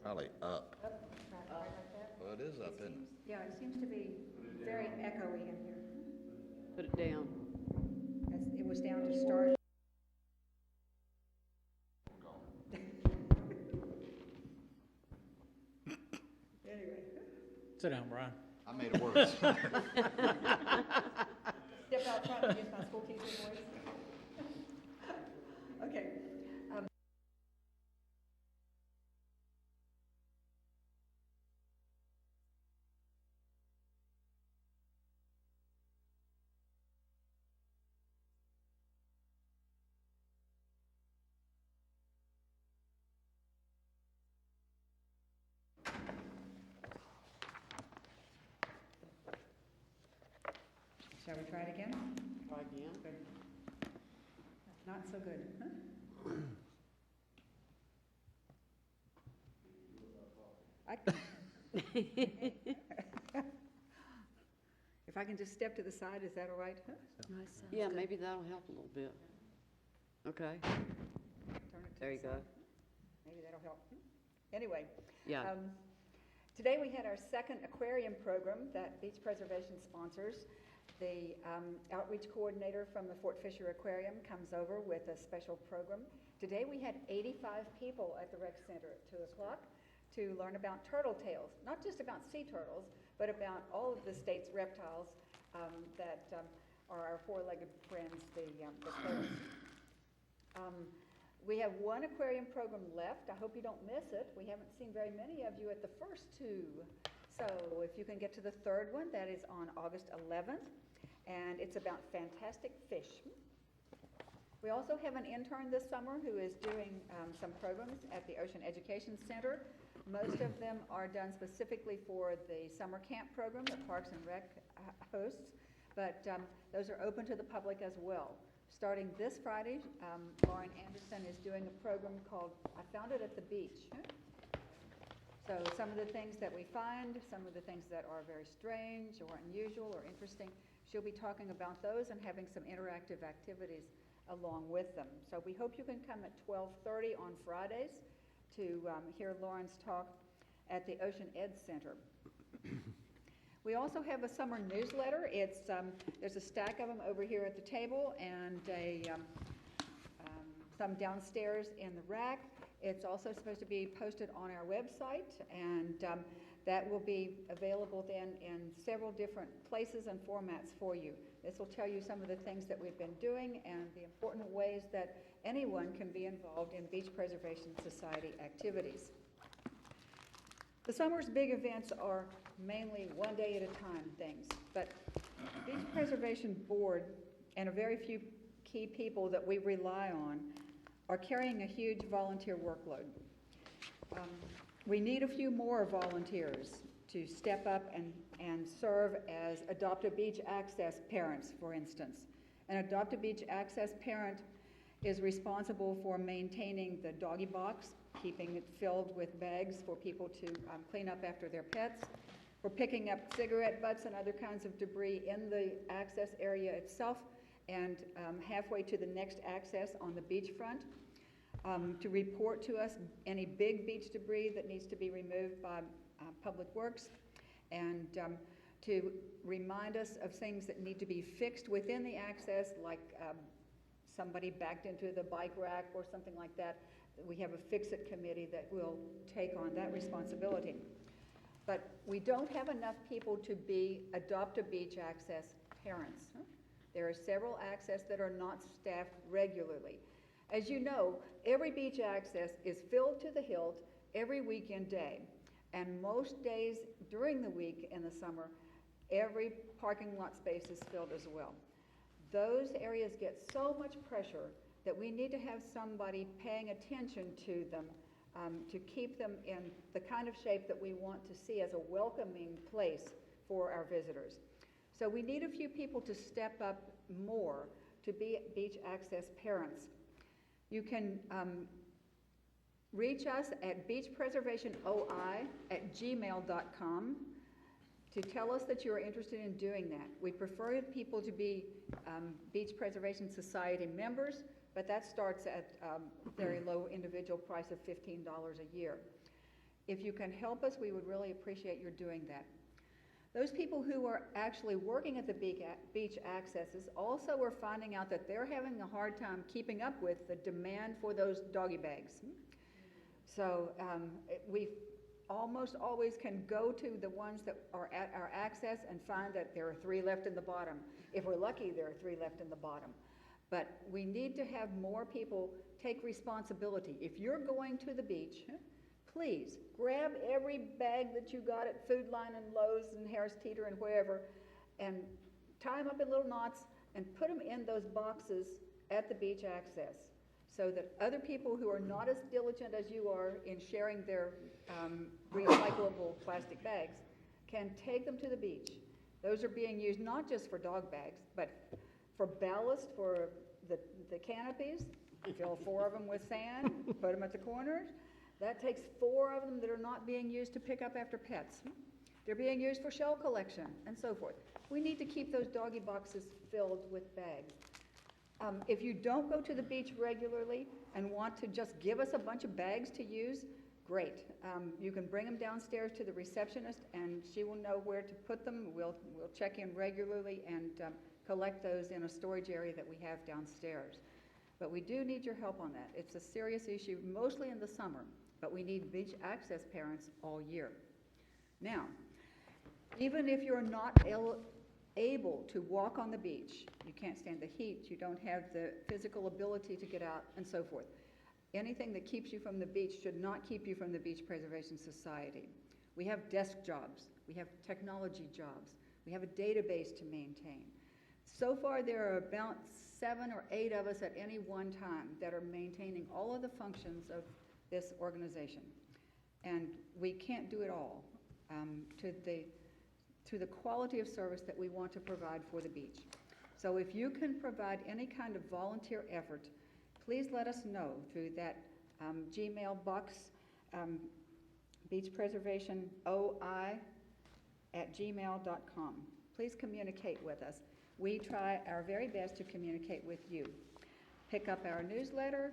Probably up. Up, right like that. Well, it is up, isn't it? Yeah, it seems to be very echoey in here. Put it down. It was down to start. Anyway. Sit down, Brian. I made it worse. Step out front and use my school teacher voice. Okay. Shall we try it again? Try again. Good. Not so good, huh? If I can just step to the side, is that all right? Huh? Yeah, maybe that'll help a little bit. Okay. Turn it to There the you go. side. Maybe that'll help. Anyway. Yeah. Today we had our second aquarium program that Beach Preservation sponsors. The outreach coordinator from the Fort Fisher Aquarium comes over with a special program. Today we had 85 people at the rec center at 2 o'clock to learn about turtle tails, not just about sea turtles, but about all of the state's reptiles that are our four-legged friends, the turtles. We have one aquarium program left. I hope you don't miss it. We haven't seen very many of you at the first two. So if you can get to the third one, that is on August 11th, and it's about fantastic fish. We also have an intern this summer who is doing some programs at the Ocean Education Center. Most of them are done specifically for the summer camp program that Parks and Rec hosts, but those are open to the public as well. Starting this Friday, Lauren Anderson is doing a program called I Found It at the Beach. So some of the things that we find, some of the things that are very strange or unusual or interesting, she'll be talking about those and having some interactive activities along with them. So we hope you can come at 12:30 on Fridays to hear Lauren's talk at the Ocean Ed Center. We also have a summer newsletter. It's there's a stack of them over here at the table and some downstairs in the rack. It's also supposed to be posted on our website, and that will be available then in several different places and formats for you. This will tell you some of the things that we've been doing and the important ways that anyone can be involved in Beach Preservation Society activities. The summer's big events are mainly one day at a time things, but Beach Preservation Board and a very few key people that we rely on are carrying a huge volunteer workload. We need a few more volunteers to step up and serve as Adopt a Beach Access parents, for instance. An Adopt a Beach Access parent is responsible for maintaining the doggy box, keeping it filled with bags for people to clean up after their pets, for picking up cigarette butts and other kinds of debris in the access area itself, and halfway to the next access on the beachfront. to report to us any big beach debris that needs to be removed by Public Works, and to remind us of things that need to be fixed within the access, like somebody backed into the bike rack or something like that. We have a fix-it committee that will take on that responsibility. But we don't have enough people to adopt a beach access parents. There are several access that are not staffed regularly. As you know, every beach access is filled to the hilt every weekend day. And most days during the week in the summer, every parking lot space is filled as well. Those areas get so much pressure that we need to have somebody paying attention to them to keep them in the kind of shape that we want to see as a welcoming place for our visitors. So we need a few people to step up more to be beach access parents. You can reach us at beachpreservationoi@gmail.com to tell us that you are interested in doing that. We prefer people to be Beach Preservation Society members, but that starts at a very low individual price of $15 a year. If you can help us, we would really appreciate your doing that. Those people who are actually working at the beach accesses also are finding out that they're having a hard time keeping up with the demand for those doggy bags. So we almost always can go to the ones that are at our access and find that there are 3 left in the bottom. If we're lucky, there are 3 left in the bottom. But we need to have more people take responsibility. If you're going to the beach, please grab every bag that you got at Food Line and Lowe's and Harris Teeter and wherever, and tie them up in little knots and put them in those boxes at the beach access, so that other people who are not as diligent as you are in sharing their recyclable plastic bags can take them to the beach. Those are being used not just for dog bags, but for ballast for the canopies. Fill 4 of them with sand, put them at the corners. That takes 4 of them that are not being used to pick up after pets. They're being used for shell collection and so forth. We need to keep those doggy boxes filled with bags. If you don't go to the beach regularly and want to just give us a bunch of bags to use, great. You can bring them downstairs to the receptionist and she will know where to put them. We'll check in regularly and collect those in a storage area that we have downstairs. But we do need your help on that. It's a serious issue, mostly in the summer, but we need beach access parents all year. Now, even if you're not able to walk on the beach, you can't stand the heat, you don't have the physical ability to get out, and so forth, anything that keeps you from the beach should not keep you from the Beach Preservation Society. We have desk jobs, we have technology jobs, we have a database to maintain. So far, there are about 7 or 8 of us at any one time that are maintaining all of the functions of this organization. And we can't do it all to the quality of service that we want to provide for the beach. So if you can provide any kind of volunteer effort, please let us know through that Gmail box, beachpreservationoi@gmail.com. Please communicate with us. We try our very best to communicate with you. Pick up our newsletter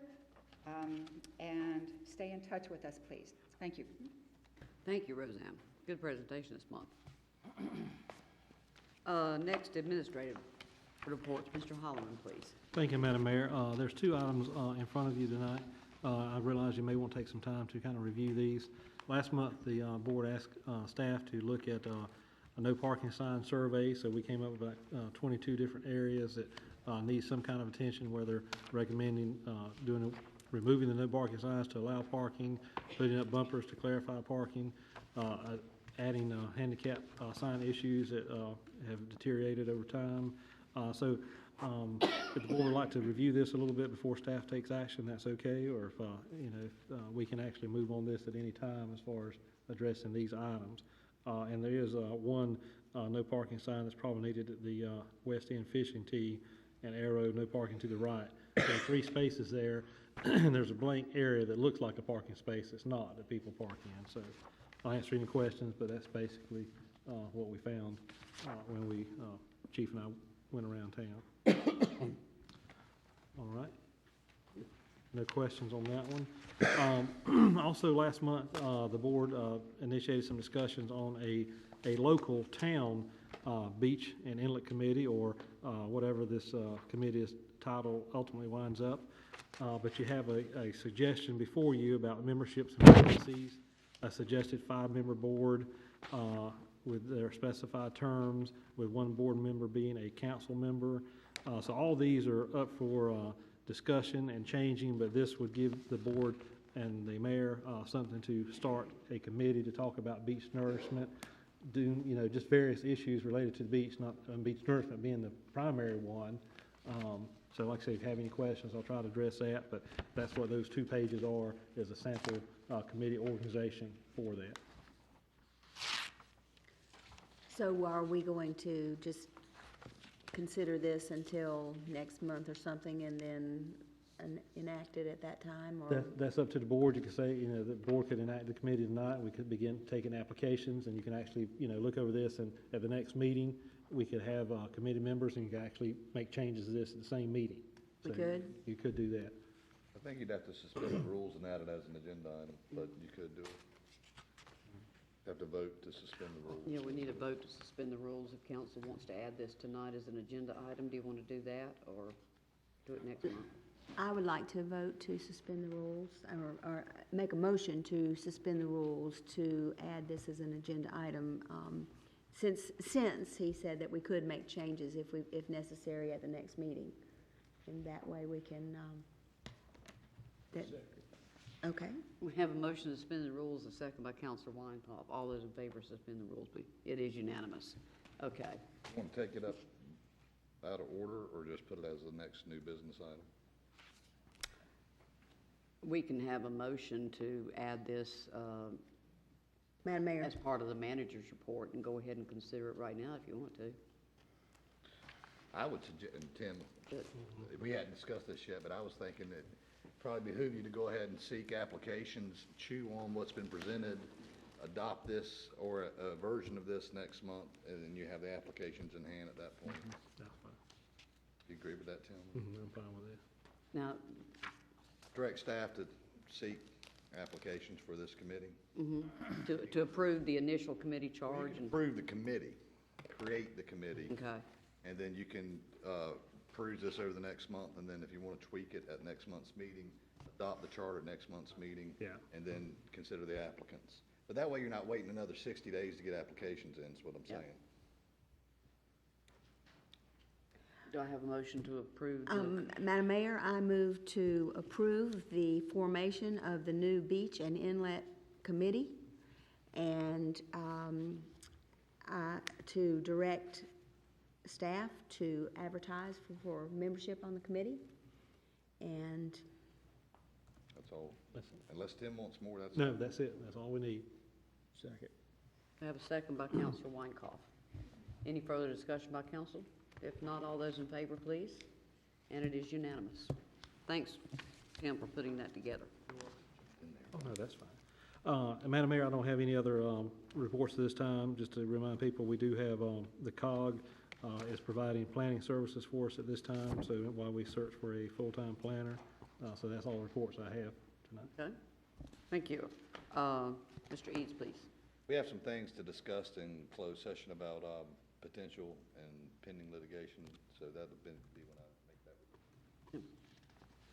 and stay in touch with us, please. Thank you. Thank you, Roseanne. Good presentation this month. Next, administrative reports. Mr. Holloman, please. Thank you, Madam Mayor. There's 2 items in front of you tonight. I realize you may want to take some time to kind of review these. Last month, the board asked staff to look at a no parking sign survey, so we came up with about 22 different areas that need some kind of attention, where they're recommending removing the no parking signs to allow parking, putting up bumpers to clarify parking, adding handicap sign issues that have deteriorated over time. So if the board would like to review this a little bit before staff takes action, that's okay, or if we can actually move on this at any time as far as addressing these items. And there is one no parking sign that's probably needed at the West End Fishing Tee and Arrow, no parking to the right. There are 3 spaces there, and there's a blank area that looks like a parking space. It's not, that people park in. So I'll answer any questions, but that's basically what we found when Chief and I went around town. All right. no questions on that one. Also, last month, the board initiated some discussions on a local town beach and inlet committee, or whatever this committee's title ultimately winds up. But you have a suggestion before you about memberships and vacancies, a suggested 5-member board with their specified terms, with one board member being a council member. So all these are up for discussion and changing, but this would give the board and the mayor something to start a committee to talk about beach nourishment, do, just various issues related to the beach, not beach nourishment being the primary one. So like I say, if you have any questions, I'll try to address that, but that's what those 2 pages are, is a sample committee organization for that. So are we going to just consider this until next month or something and then enact it at that time, or? That's up to the board. You could say, the board could enact the committee tonight, and we could begin taking applications, and you can actually, look over this, and at the next meeting, we could have committee members, and you can actually make changes to this at the same meeting. We So could? You could do that. I think you'd have to suspend the rules and add it as an agenda item, but you could do it. Have to vote to suspend the rules. Yeah, we need a vote to suspend the rules if council wants to add this tonight as an agenda item. Do you want to do that, or do it next month? I would like to vote to suspend the rules, or make a motion to suspend the rules to add this as an agenda item, since he said that we could make changes if necessary at the next meeting. And that way we can, okay. We have a motion to suspend the rules, a second by Councilor Weintraub. All those in favor, suspend the rules. It is unanimous. Okay. Want to take it up out of order, or just put it as the next new business item? We can have a motion to add this Madam Mayor. as part of the manager's report and go ahead and consider it right now if you want to. I would suggest, and Tim, we hadn't discussed this yet, but I was thinking that probably behoove you to go ahead and seek applications, chew on what's been presented, adopt this or a version of this next month, and then you have the applications in hand at that point. That's fine. Do you agree with that, Tim? I'm fine with that. Now, Direct staff to seek applications for this committee. to approve the initial committee charge and, Approve the committee, create the committee. okay. And then you can peruse this over the next month, and then if you want to tweak it at next month's meeting, adopt the charter at next month's meeting. Yeah. And then consider the applicants. But that way you're not waiting another 60 days to get applications in, is what I'm Yeah. saying. Do I have a motion to approve? Madam Mayor, I move to approve the formation of the new Beach and Inlet Committee, and to direct staff to advertise for membership on the committee. And That's all. Unless Tim wants more, that's. No, that's it. That's all we need. Second. I have a second by Councilor Weinkauf. Any further discussion by council? If not, all those in favor, please. And it is unanimous. Thanks, Tim, for putting that together. Oh, no, that's fine. And Madam Mayor, I don't have any other reports this time. Just to remind people, we do have the COG is providing planning services for us at this time, so while we search for a full-time planner. So that's all the reports I have tonight. Okay, thank you. Mr. Eads, please. We have some things to discuss in closed session about potential and pending litigation, so that would be when I make that report.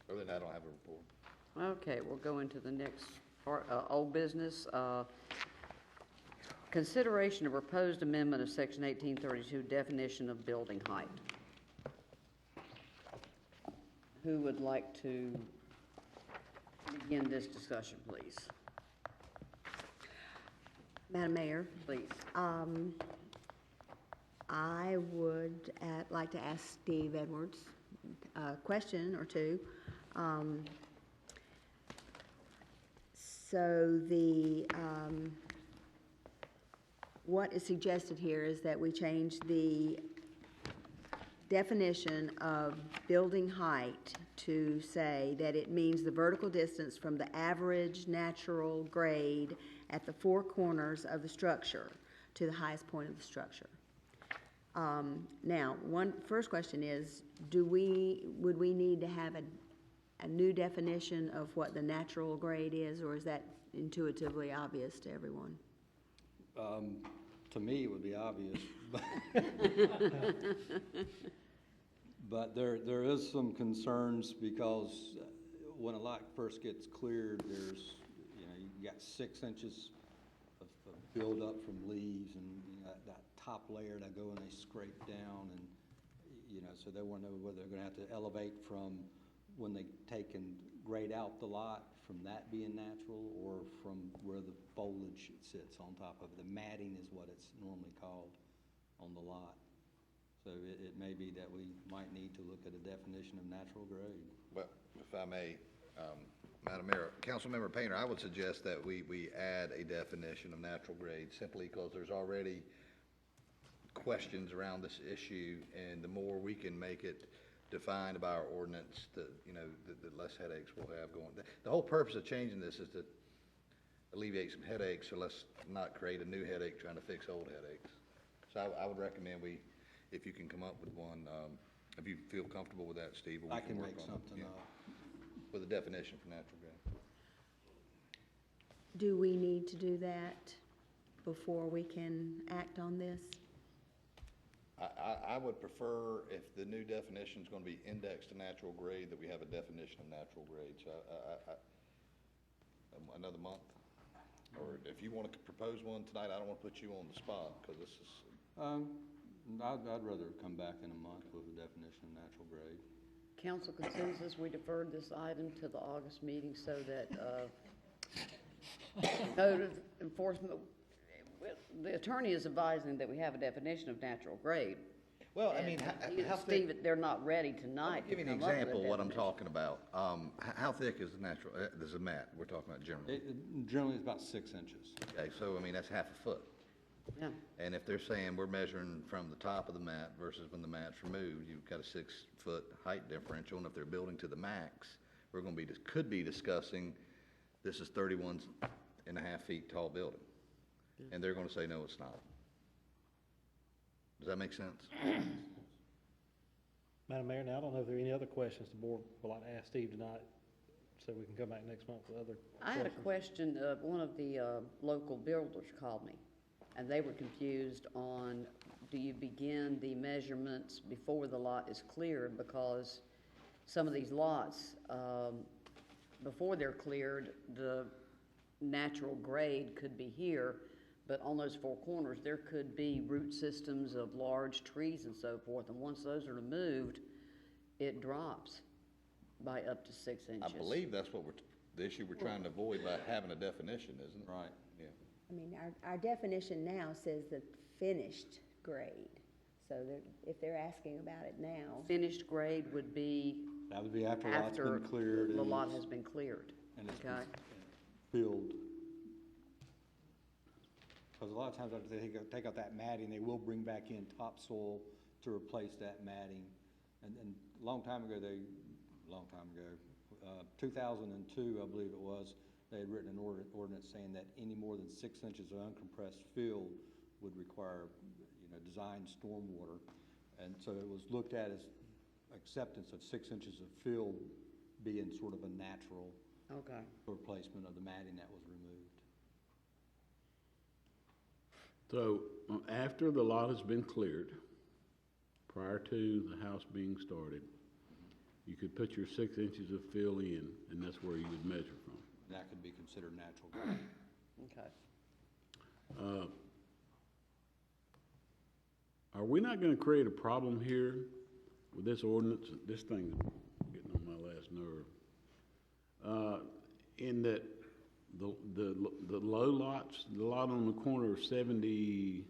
Other than that, I don't have a report. Okay, we'll go into the next part, old business. Consideration of proposed amendment of section 1832 definition of building height. Who would like to begin this discussion, please? Madam Mayor, Please. I would like to ask Steve Edwards a question or two. So what is suggested here is that we change the definition of building height to say that it means the vertical distance from the average natural grade at the four corners of the structure to the highest point of the structure. Now, first question is, would we need to have a new definition of what the natural grade is, or is that intuitively obvious to everyone? To me, it would be obvious. But there is some concerns because when a lot first gets cleared, there's, you know, you got 6 inches of buildup from leaves and, you know, that top layer that go and they scrape down and, you know, so they want to know whether they're going to have to elevate from when they take and grade out the lot, from that being natural or from where the foliage sits on top of it. The matting is what it's normally called on the lot. So it may be that we might need to look at a definition of natural grade. Well, if I may, Madam Mayor, Councilmember Painter, I would suggest that we add a definition of natural grade simply because there's already questions around this issue, and the more we can make it defined by our ordinance, the less headaches we'll have going. The whole purpose of changing this is to alleviate some headaches, so let's not create a new headache trying to fix old headaches. So I would recommend if you can come up with one, if you feel comfortable with that, Steve, we I can can work make on it. something Yeah. up. With a definition for natural grade. Do we need to do that before we can act on this? I would prefer, if the new definition is going to be indexed to natural grade, that we have a definition of natural grade. So another month, or if you want to propose one tonight, I don't want to put you on the spot because this is. I'd rather come back in a month with a definition of natural grade. Council consensus, we deferred this item to the August meeting so that code enforcement, the attorney is advising that we have a definition of natural grade. Well, I mean, how Steve, they're not ready tonight I'll give you to an come up with a example of what I'm definition. talking about. How thick is the natural, there's a mat, we're talking about generally. Generally, it's about 6 inches. Okay, so I mean, that's half a foot. Yeah. And if they're saying we're measuring from the top of the mat versus when the mat's removed, you've got a 6-foot height differential, and if they're building to the max, we're going to be, could be discussing, this is 31 and a half feet tall building. And they're going to say, no, it's not. Does that make sense? Madam Mayor, now I don't know if there are any other questions the board would like to ask Steve tonight, so we can come back next month with other I had a questions. question, one of the local builders called me, and they were confused on, do you begin the measurements before the lot is cleared? Because some of these lots, before they're cleared, the natural grade could be here, but on those 4 corners, there could be root systems of large trees and so forth, and once those are removed, it drops by up to 6 inches. I believe that's what the issue we're trying to avoid by having a definition, isn't it? Right. Yeah. I mean, our definition now says the finished grade. So if they're asking about it now. Finished grade would be That would be after the lot's after been cleared. the and lot it's- has been cleared. And it's Okay. filled. Because a lot of times after they take out that matting, they will bring back in topsoil to replace that matting. And a long time ago, 2002, I believe it was, they had written an ordinance saying that any more than 6 inches of uncompressed fill would require, designed stormwater. And so it was looked at as acceptance of 6 inches of fill being sort of a natural replacement of the matting that was removed. So, after the lot has been cleared, prior to the house being started, you could put your 6 inches of fill in, and that's where you would measure from. That could be considered natural grade. Okay. Are we not gonna create a problem here with this ordinance? This thing's getting on my last nerve. In that the low lots, the lot on the corner of 76th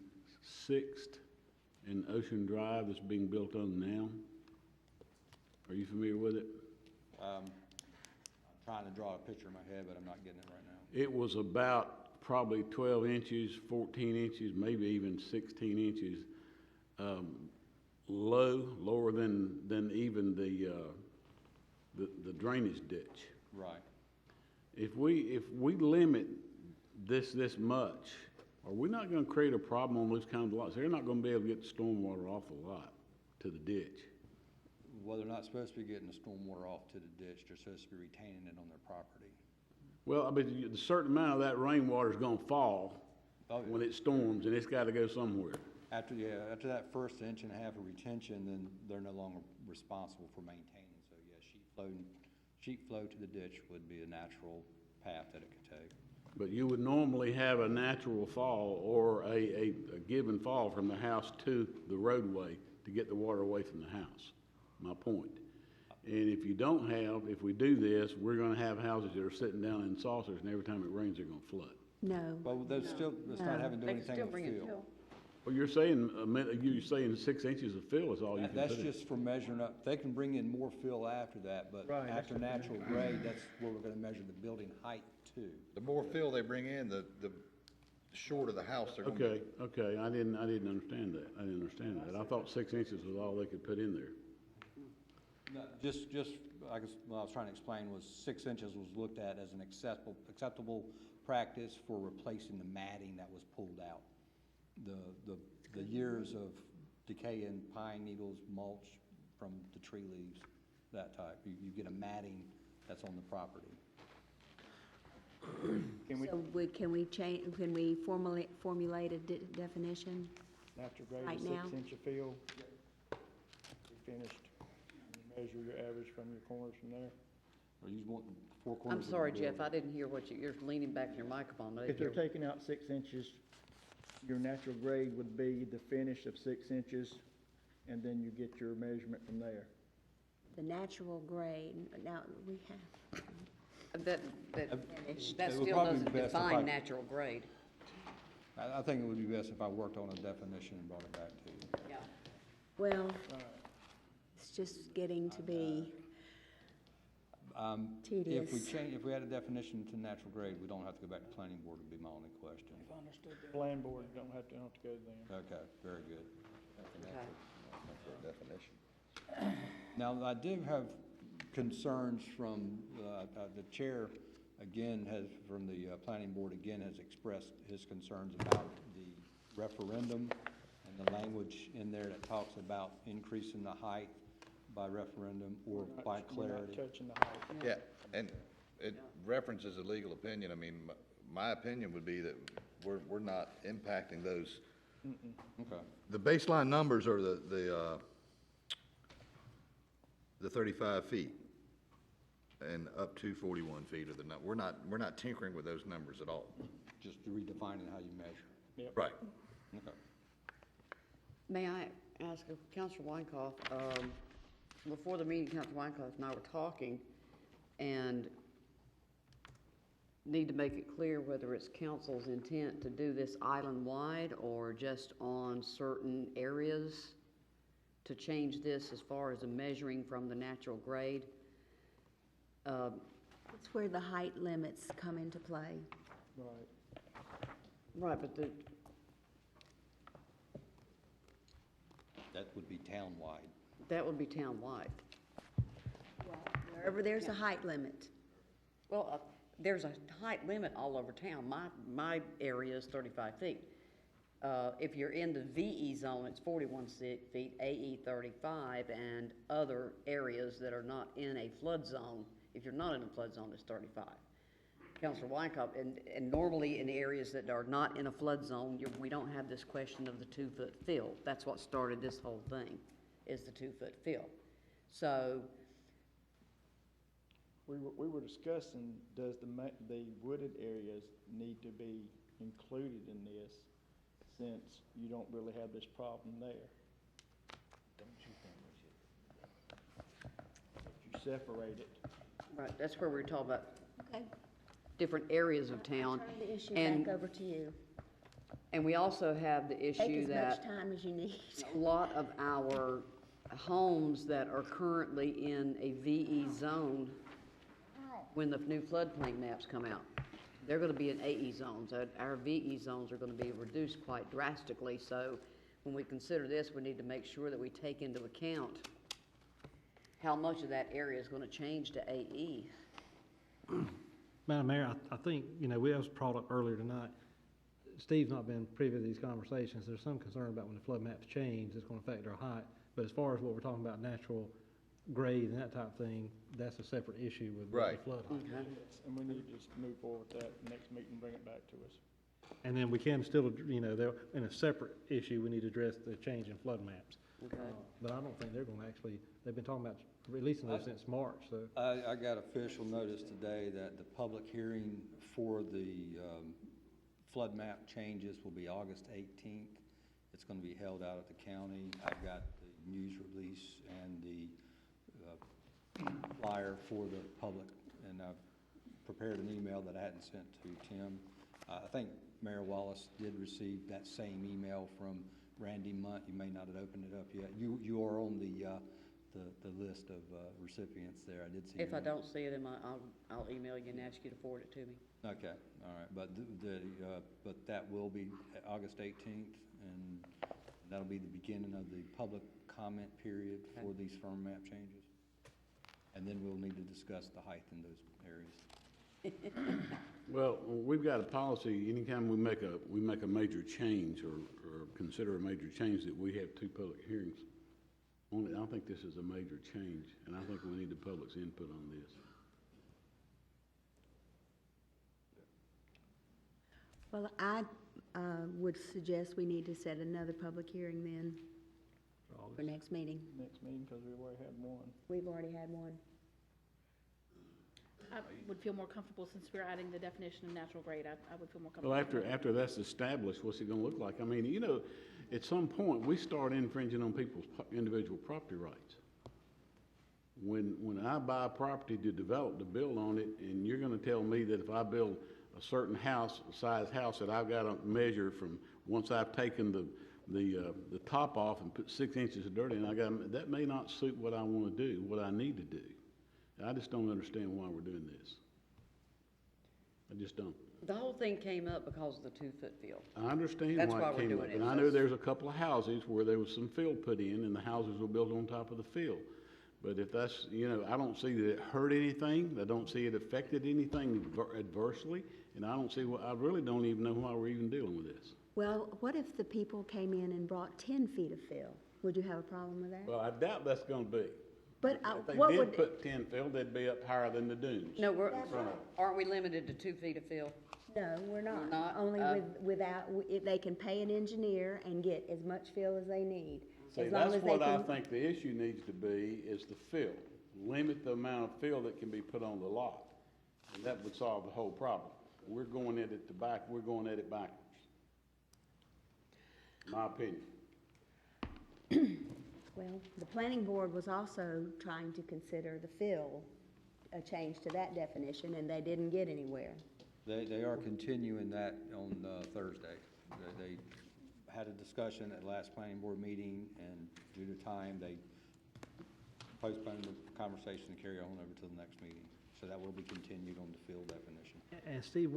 and Ocean Drive that's being built on now, are you familiar with it? I'm trying to draw a picture in my head, but I'm not getting it right now. It was about probably 12 inches, 14 inches, maybe even 16 inches, lower than even the drainage ditch. Right. If we limit this much, are we not gonna create a problem on those kinds of lots? They're not gonna be able to get the stormwater off the lot to the ditch. well, they're not supposed to be getting the stormwater off to the ditch, they're supposed to be retaining it on their property. Well, I mean, a certain amount of that rainwater is gonna fall Oh, yeah. when it storms, and it's gotta go somewhere. After that first inch and a half of retention, then they're no longer responsible for maintaining. So, yeah, sheet flow to the ditch would be a natural path that it could take. But you would normally have a natural fall or a given fall from the house to the roadway to get the water away from the house, my point. And if you don't have, if we do this, we're gonna have houses that are sitting down in saucers, and every time it rains, they're gonna flood. No. Well, that's not having to do anything with fill. Well, you're saying, you're saying 6 inches of fill is all you can put in. That's just for measuring up. They can bring in more fill after that, but Right, that's after natural grade, that's where we're gonna measure the building height to. The more fill they bring in, the shorter the house they're gonna be. Okay, I didn't understand that. I didn't understand that. I thought 6 inches was all they could put in there. No, just, I guess, what I was trying to explain was 6 inches was looked at as an acceptable practice for replacing the matting that was pulled out. The years of decay in pine needles, mulch from the tree leaves, that type. You get a matting that's on the property. Can we formulate a definition? Natural grade Right is now? 6 inch of fill. We finished. You measure your average from your corners from there. Or you want 4 corners I'm of the sorry, Jeff, building. I didn't hear what you're leaning back in your microphone. I If didn't they're hear. taking out 6 inches, your natural grade would be the finish of 6 inches, and then you get your measurement from there. The natural grade, now, we have, That It would still probably doesn't be best if define I- natural grade. I think it would be best if I worked on a definition and brought it back to you. Yeah. well, it's just getting to be If tedious. if we had a definition to natural grade, we don't have to go back to planning board, would be my only question. Land board don't have to go to them. Okay, very good. For a definition. Now, I do have concerns from, the chair, again, from the planning board, again, has expressed his concerns about the referendum and the language in there that talks about increasing the height by referendum or by We're not clarity. touching the height. Yeah, and it references a legal opinion. I mean, my opinion would be that we're not impacting those. Okay. The baseline numbers are the 35 feet and up to 41 feet of the, we're not tinkering with those numbers at all. Just redefining how you measure. Right. Okay. May I ask Counselor Weinkoff, before the meeting, Counselor Weinkoff and I were talking, and need to make it clear whether it's council's intent to do this island-wide or just on certain areas to change this as far as the measuring from the natural grade. It's where the height limits come into play. Right. Right, but That would be townwide. that would be town-wide. Wherever there's a height limit. Well, there's a height limit all over town. My area is 35 feet. If you're in the VE zone, it's 41 feet, AE 35, and other areas that are not in a flood zone, if you're not in a flood zone, it's 35. Councilor Weinkoff, and normally in areas that are not in a flood zone, we don't have this question of the 2-foot fill. That's what started this whole thing, is the 2-foot fill. So, We were discussing, does the wooded areas need to be included in this, since you don't really have this problem there? Don't you think we should? If you separate it. right, that's where we're talking about Okay. different areas of town. Turn the issue And- back over to you. And we also have the Take issue as that much time as you need. a lot of our homes that are currently in a VE zone, when the new floodplain maps come out, they're gonna be in AE zones. Our VE zones are gonna be reduced quite drastically, so when we consider this, we need to make sure that we take into account how much of that area is gonna change to AE. Madam Mayor, I think, we was brought up earlier tonight. Steve's not been privy to these conversations. There's some concern about when the flood maps change, it's gonna affect our height. But as far as what we're talking about, natural grade and that type of thing, that's a separate issue with the Right. flood. And we need to just move forward with that next meeting, bring it back to us. And then we can still, in a separate issue, we need to address the change in flood maps. Okay. But I don't think they're gonna actually, they've been talking about releasing those since March, so. I got official notice today that the public hearing for the flood map changes will be August 18th. It's going to be held out at the county. I've got the news release and the flyer for the public, and I've prepared an email that I hadn't sent to Tim. I think Mayor Wallace did receive that same email from Randy Munt. You may not have opened it up yet. You are on the list of recipients there. I did see. If I your name. don't see it, I'll email you and ask you to forward it to me. Okay, all right, but but that will be August 18th, and that'll be the beginning of the public comment period for these firm map changes. And then we'll need to discuss the height in those areas. Well, we've got a policy, anytime we make a major change or consider a major change, that we have 2 public hearings. Only, I think this is a major change, and I think we need the public's input on this. Well, I would suggest we need to set another public hearing then for next meeting. Next meeting, because we've already had one. We've already had one. I would feel more comfortable since we're adding the definition of natural grade. I would feel more comfortable. Well, after that's established, what's it gonna look like? I mean, at some point, we start infringing on people's individual property rights. When I buy property to develop, to build on it, and you're gonna tell me that if I build a certain house, size house, that I've gotta measure from, once I've taken the top off and put 6 inches of dirt in, that may not suit what I wanna do, what I need to do. I just don't understand why we're doing this. I just don't. The whole thing came up because of the 2-foot field. I understand That's why why it we're came doing up, it. and I know there's a couple of houses where there was some field put in, and the houses were built on top of the field. But if that's, I don't see that it hurt anything, I don't see it affected anything adversely, and I really don't even know why we're even dealing with this. Well, what if the people came in and brought 10 feet of fill? Would you have a problem with that? Well, I doubt that's gonna be. But If what they would, did put 10 fill, they'd be up higher than the dunes. No, aren't we limited to 2 feet of fill? no, we're not. We're not? Only they can pay an engineer and get as much fill as they need. See, as long that's as they what I can- think the issue needs to be, is the fill. Limit the amount of fill that can be put on the lot, and that would solve the whole problem. We're going at it backwards. My opinion. Well, the planning board was also trying to consider the fill, a change to that definition, and they didn't get anywhere. They are continuing that on Thursday. They had a discussion at last planning board meeting, and due to time, they postponed the conversation to carry on over to the next meeting. So that will be continued on the field definition. And Steve,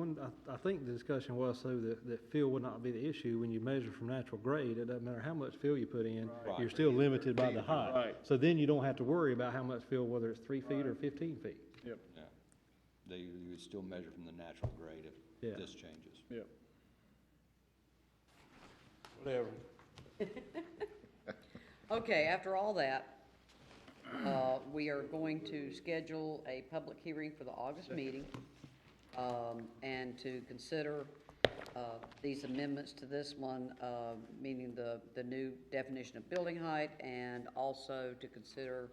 I think the discussion was so that fill would not be the issue. When you measure from natural grade, it doesn't matter how much fill you put in, you're still limited by the height. Right. So then you don't have to worry about how much fill, whether it's 3 feet or 15 feet. Yep, Yeah. You would still measure from the natural grade if this changes. yep. Whatever. Okay, after all that, we are going to schedule a public hearing for the August meeting, and to consider these amendments to this one, meaning the new definition of building height, and also to consider,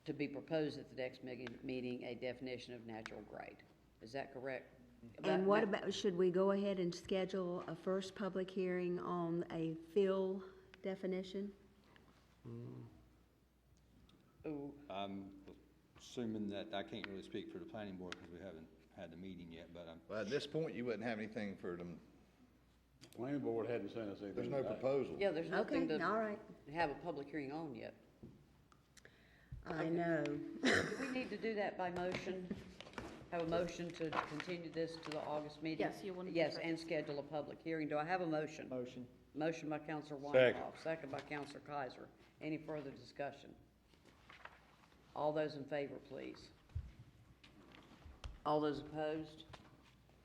to be proposed at the next meeting, a definition of natural grade. Is that correct? And what about, should we go ahead and schedule a first public hearing on a fill definition? I'm assuming that, I can't really speak for the planning board because we haven't had the meeting yet, but Well, at this point, you wouldn't have anything for them. Planning board hadn't sent us anything. There's no back. proposal. Yeah, there's nothing Okay, to all right. have a public hearing on yet. I know. Do we need to do that by motion? Have a motion to continue this to the August meeting? Yes, you want to. Yes, and schedule a public hearing. Do I have a motion? Motion. Motion by Counselor Second. Weintraub, second by Counselor Kaiser. Any further discussion? All those in favor, please. All those opposed?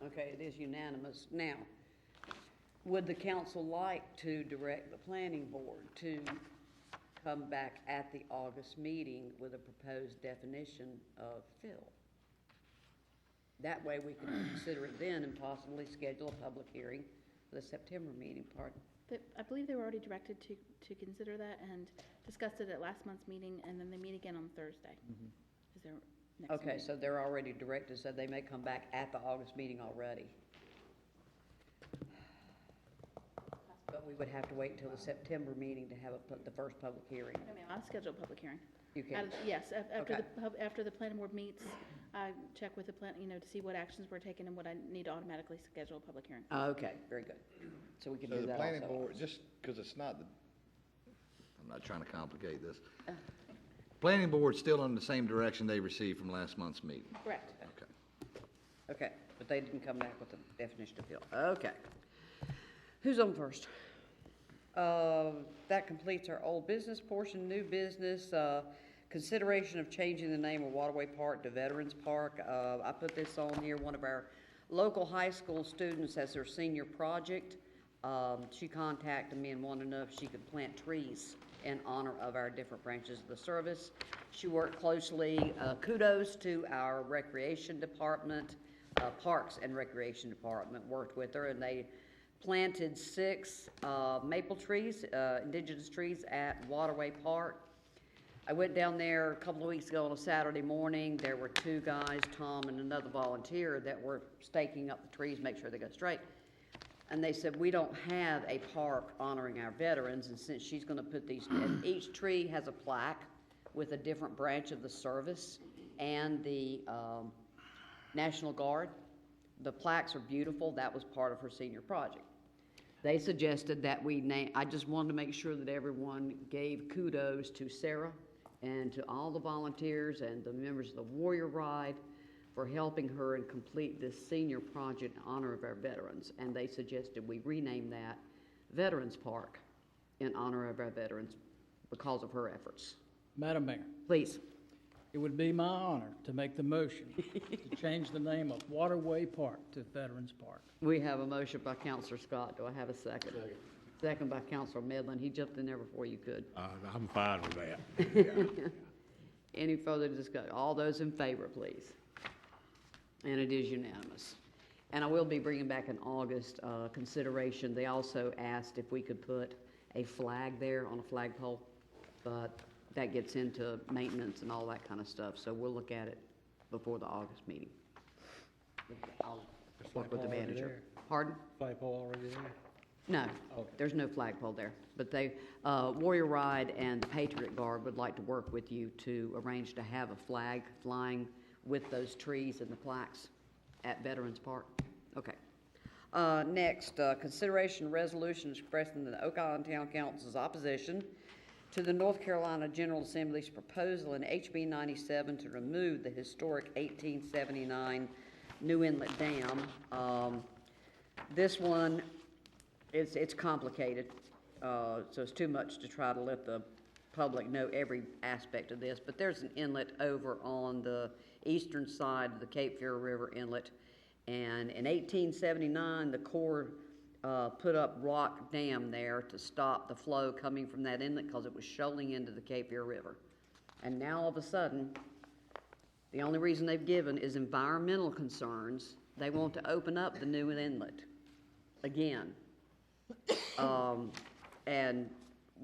Okay, it is unanimous. Now, would the council like to direct the planning board to come back at the August meeting with a proposed definition of fill. That way we can consider it then and possibly schedule a public hearing for the September meeting, pardon? I believe they were already directed to consider that and discussed it at last month's meeting, and then they meet again on Thursday. Is their next Okay, meeting. so they're already directed, so they may come back at the August meeting already. But we would have to wait until the September meeting to have the first public hearing. No, ma'am, I'll schedule a public hearing. You can? Yes, after Okay. after the planning board meets, I check with the plan, to see what actions were taken and what I need to automatically schedule a public hearing. Okay, very good. So we can So do the that planning also. board, just because it's not, I'm not trying to complicate this. Planning board's still in the same direction they received from last month's meeting. Correct. Okay. Okay, but they didn't come back with the definition of fill. Okay. Who's on first? That completes our old business portion. New business, consideration of changing the name of Waterway Park to Veterans Park. I put this on here. One of our local high school students has her senior project. She contacted me and wanted to know if she could plant trees in honor of our different branches of the service. She worked closely, kudos to our recreation department, Parks and Recreation Department worked with her, and they planted 6 maple trees, indigenous trees at Waterway Park. I went down there a couple of weeks ago on a Saturday morning. There were 2 guys, Tom and another volunteer, that were staking up the trees, make sure they go straight. And they said, we don't have a park honoring our veterans, and since she's gonna put these, and each tree has a plaque with a different branch of the service and the National Guard. The plaques are beautiful. That was part of her senior project. They suggested that we name, I just wanted to make sure that everyone gave kudos to Sarah and to all the volunteers and the members of the Warrior Ride for helping her and complete this senior project in honor of our veterans. And they suggested we rename that Veterans Park in honor of our veterans because of her efforts. Madam Mayor, Please. it would be my honor to make the motion to change the name of Waterway Park to Veterans Park. We have a motion by Counselor Scott. Do I have a second? Second by Counselor Medlin. He jumped in there before you could. I'm fine with that. Any further discussion? All those in favor, please. And it is unanimous. And I will be bringing back in August consideration. They also asked if we could put a flag there on a flagpole, but that gets into maintenance and all that kind of stuff. So we'll look at it before the August meeting. I'll work with the Flagpole already manager. there? Pardon? Flagpole already there? No, Okay. there's no flagpole there. But they, Warrior Ride and the Patriot Guard would like to work with you to arrange to have a flag flying with those trees and the plaques at Veterans Park. Okay. Next, consideration resolution expressing the Oak Island Town Council's opposition to the North Carolina General Assembly's proposal in HB 97 to remove the historic 1879 New Inlet Dam. This one, it's complicated, so it's too much to try to let the public know every aspect of this, but there's an inlet over on the eastern side of the Cape Fear River Inlet, and in 1879, the Corps put up rock dam there to stop the flow coming from that inlet because it was shoaling into the Cape Fear River. And now all of a sudden, the only reason they've given is environmental concerns. They want to open up the new inlet again. And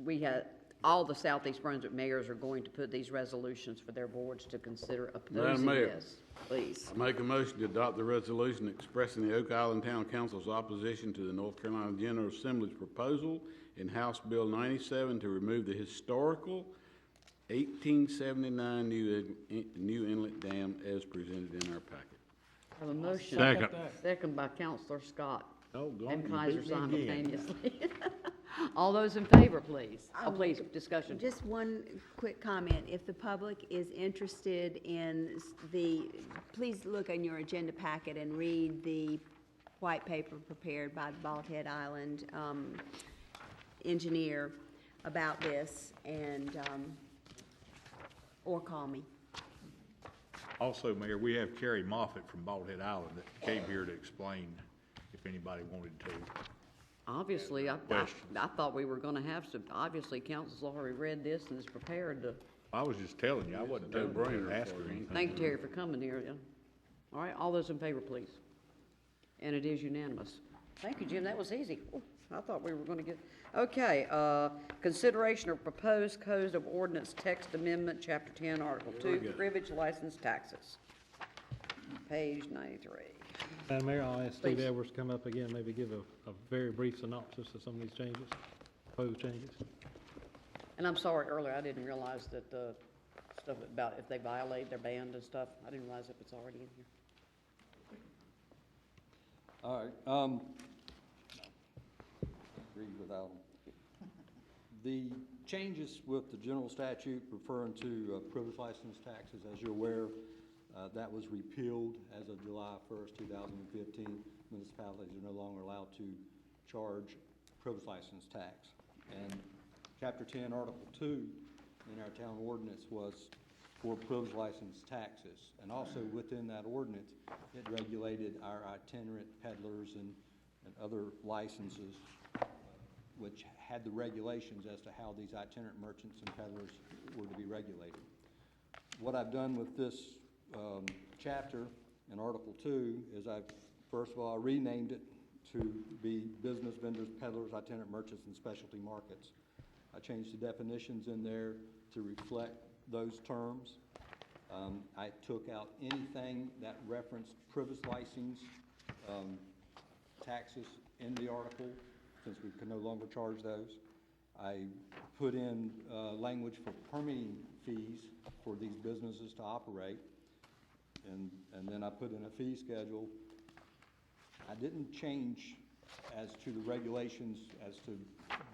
we had, all the Southeast Brunswick mayors are going to put these resolutions for their boards to consider opposing Mayor. this. Please. I make a motion to adopt the resolution expressing the Oak Island Town Council's opposition to the North Carolina General Assembly's proposal in House Bill 97 to remove the historical 1879 New Inlet Dam as presented in our packet. I have a motion. Second. Second by Counselor Scott Oh, go and on, you Kaiser beat me again. simultaneously. All those in favor, please. Oh, please, discussion. Just one quick comment. If the public is interested in please look in your agenda packet and read the white paper prepared by the Bald Head Island engineer about this, and, or call me. Also, Mayor, we have Carrie Moffett from Bald Head Island that came here to explain if anybody wanted to. Obviously, I thought we were gonna have some, obviously, council's already read this and is prepared to. I was just telling you, I wasn't telling you to ask her anything. Thank you, Terry, for coming here. Yeah. All right, all those in favor, please. And it is unanimous. Thank you, Jim, that was easy. Ooh, I thought we were gonna get, okay, consideration of proposed code of ordinance text amendment, chapter 10, article 2, cribbage license taxes. Page 93. Madam Mayor, I'll ask Steve Please. Edwards to come up again, maybe give a very brief synopsis of some of these changes, proposed changes. And I'm sorry, earlier, I didn't realize that the stuff about if they violate their band and stuff, I didn't realize if it's already in here. All right, agree with Alan. The changes with the general statute referring to privilege license taxes, as you're aware, that was repealed as of July 1st, 2015. Municipalities are no longer allowed to charge privilege license tax. And Chapter 10, Article 2 in our town ordinance was for privilege license taxes. And also within that ordinance, it regulated our itinerant peddlers and other licenses, which had the regulations as to how these itinerant merchants and peddlers were to be regulated. What I've done with this chapter in Article 2 is first of all, I renamed it to be business vendors, peddlers, itinerant merchants, and specialty markets. I changed the definitions in there to reflect those terms. I took out anything that referenced privilege license taxes in the article, since we can no longer charge those. I put in language for permitting fees for these businesses to operate, and then I put in a fee schedule. I didn't change as to the regulations as to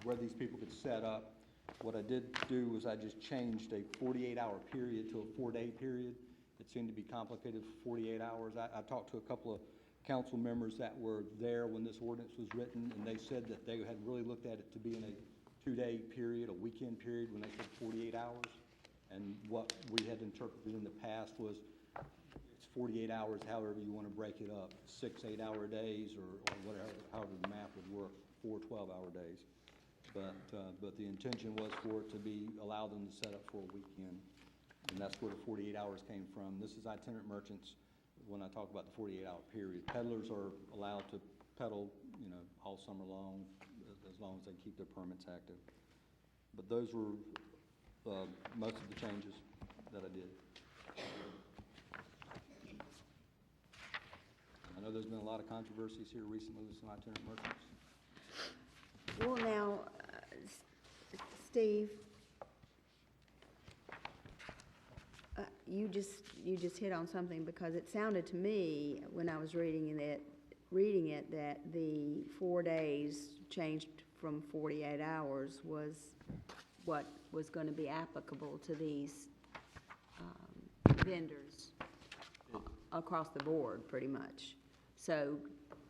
where these people could set up. What I did do was I just changed a 48-hour period to a 4-day period. It seemed to be complicated for 48 hours. I talked to a couple of council members that were there when this ordinance was written, and they said that they had really looked at it to be in a 2-day period, a weekend period, when they said 48 hours. And what we had interpreted in the past was it's 48 hours, however you want to break it up, 6 8-hour days or whatever, however the math would work, 4 12-hour days. But the intention was for it to allow them to set up for a weekend, and that's where the 48 hours came from. This is itinerant merchants when I talk about the 48-hour period. Peddlers are allowed to peddle, all summer long, as long as they keep their permits active. But those were most of the changes that I did. I know there's been a lot of controversies here recently with some itinerant merchants. Well, now, Steve, you just hit on something, because it sounded to me when I was reading it that the 4 days changed from 48 hours was what was going to be applicable to these vendors across the board, pretty much. So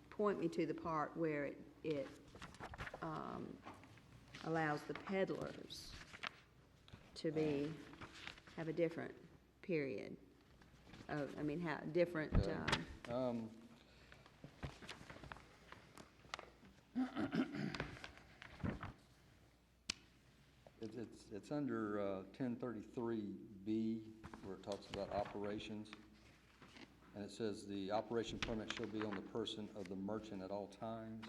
point me to the part where it allows the peddlers to have a different period. How different. It's under 1033B, where it talks about operations. And it says the operation permit shall be on the person of the merchant at all times.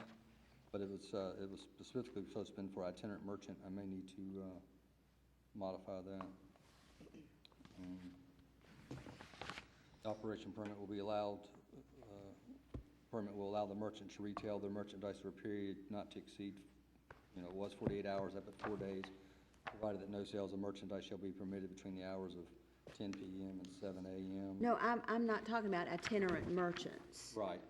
But it was specifically supposed to be for itinerant merchant. I may need to modify that. Operation permit will be allowed, permit will allow the merchant to retail their merchandise for a period not to exceed, it was 48 hours, up at 4 days, provided that no sales of merchandise shall be permitted between the hours of 10 p.m. and 7 a.m. No, I'm not talking about itinerant merchants. Right.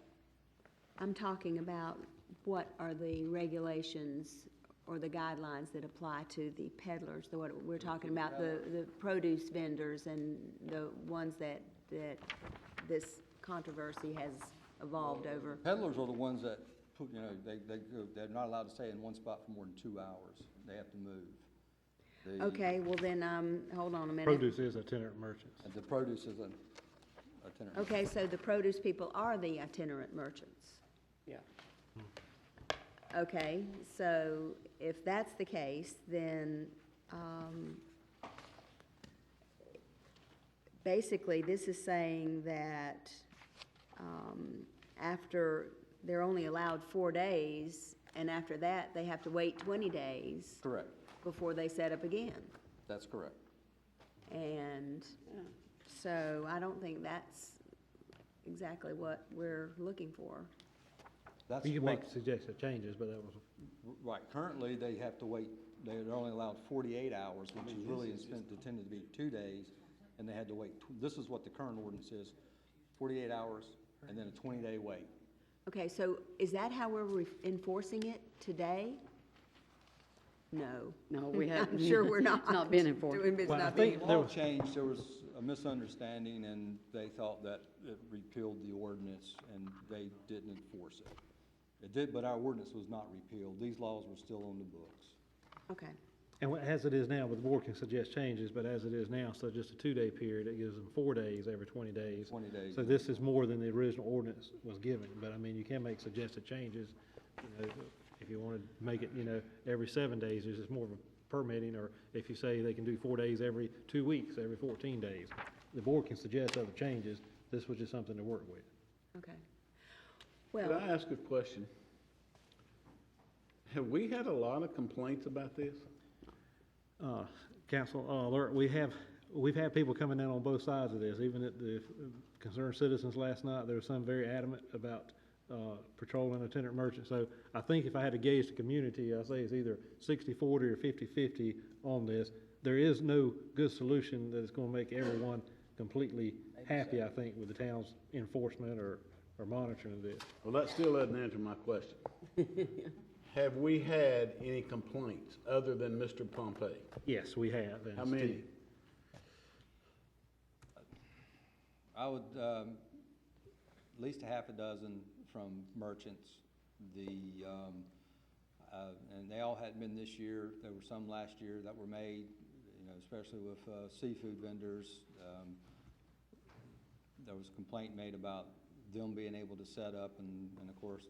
I'm talking about what are the regulations or the guidelines that apply to the peddlers. What we're talking about, the produce vendors and the ones that this controversy has evolved over. Peddlers are the ones that, they're not allowed to stay in one spot for more than 2 hours. They have to move. Okay, well then, hold on a minute. Produce is itinerant merchants. The produce is an itinerant. Okay, so the produce people are the itinerant merchants. Yeah. Okay, so if that's the case, then, basically, this is saying that, after, they're only allowed 4 days, and after that, they have to wait 20 days Correct. before they set up again. That's correct. And so I don't think that's exactly what we're looking for. That's You can what- make suggested changes, but that was, Right, currently, they have to wait, they're only allowed 48 hours, which is really intended to be 2 days, and they had to wait. This is what the current ordinance is, 48 hours, and then a 20-day wait. Okay, so is that how we're enforcing it today? No. No, we haven't. I'm sure we're not. It's not been enforced. It's Well, I not think being The law changed, there was a misunderstanding, and they thought that it repealed the ordinance, and they didn't enforce it. It did, but our ordinance was not repealed. These laws were still on the books. Okay. and as it is now, the board can suggest changes, but as it is now, so just a 2-day period, it gives them 4 days every 20 days. 20 days. So this is more than the original ordinance was given, but I mean, you can make suggested changes, you know, if you want to make it, you know, every 7 days, there's just more of a permitting, or if you say they can do 4 days every 2 weeks, every 14 days. The board can suggest other changes, this was just something to work with. Okay. Could Well, I ask a question? Have we had a lot of complaints about this? Council, Alert, we've had people coming in on both sides of this, even at the concerned citizens last night, there were some very adamant about patrolling itinerant merchants. So I think if I had to gauge the community, I say it's either 60-40 or 50-50 on this. There is no good solution that is going to make everyone completely happy, I think, with the town's enforcement or monitoring of this. Well, that still doesn't answer my question. Have we had any complaints other than Mr. Pompey? Yes, we have. and How many? Steve- I would, at least a half a dozen from merchants. And they all hadn't been this year. There were some last year that were made, you know, especially with seafood vendors. There was a complaint made about them being able to set up, and of course,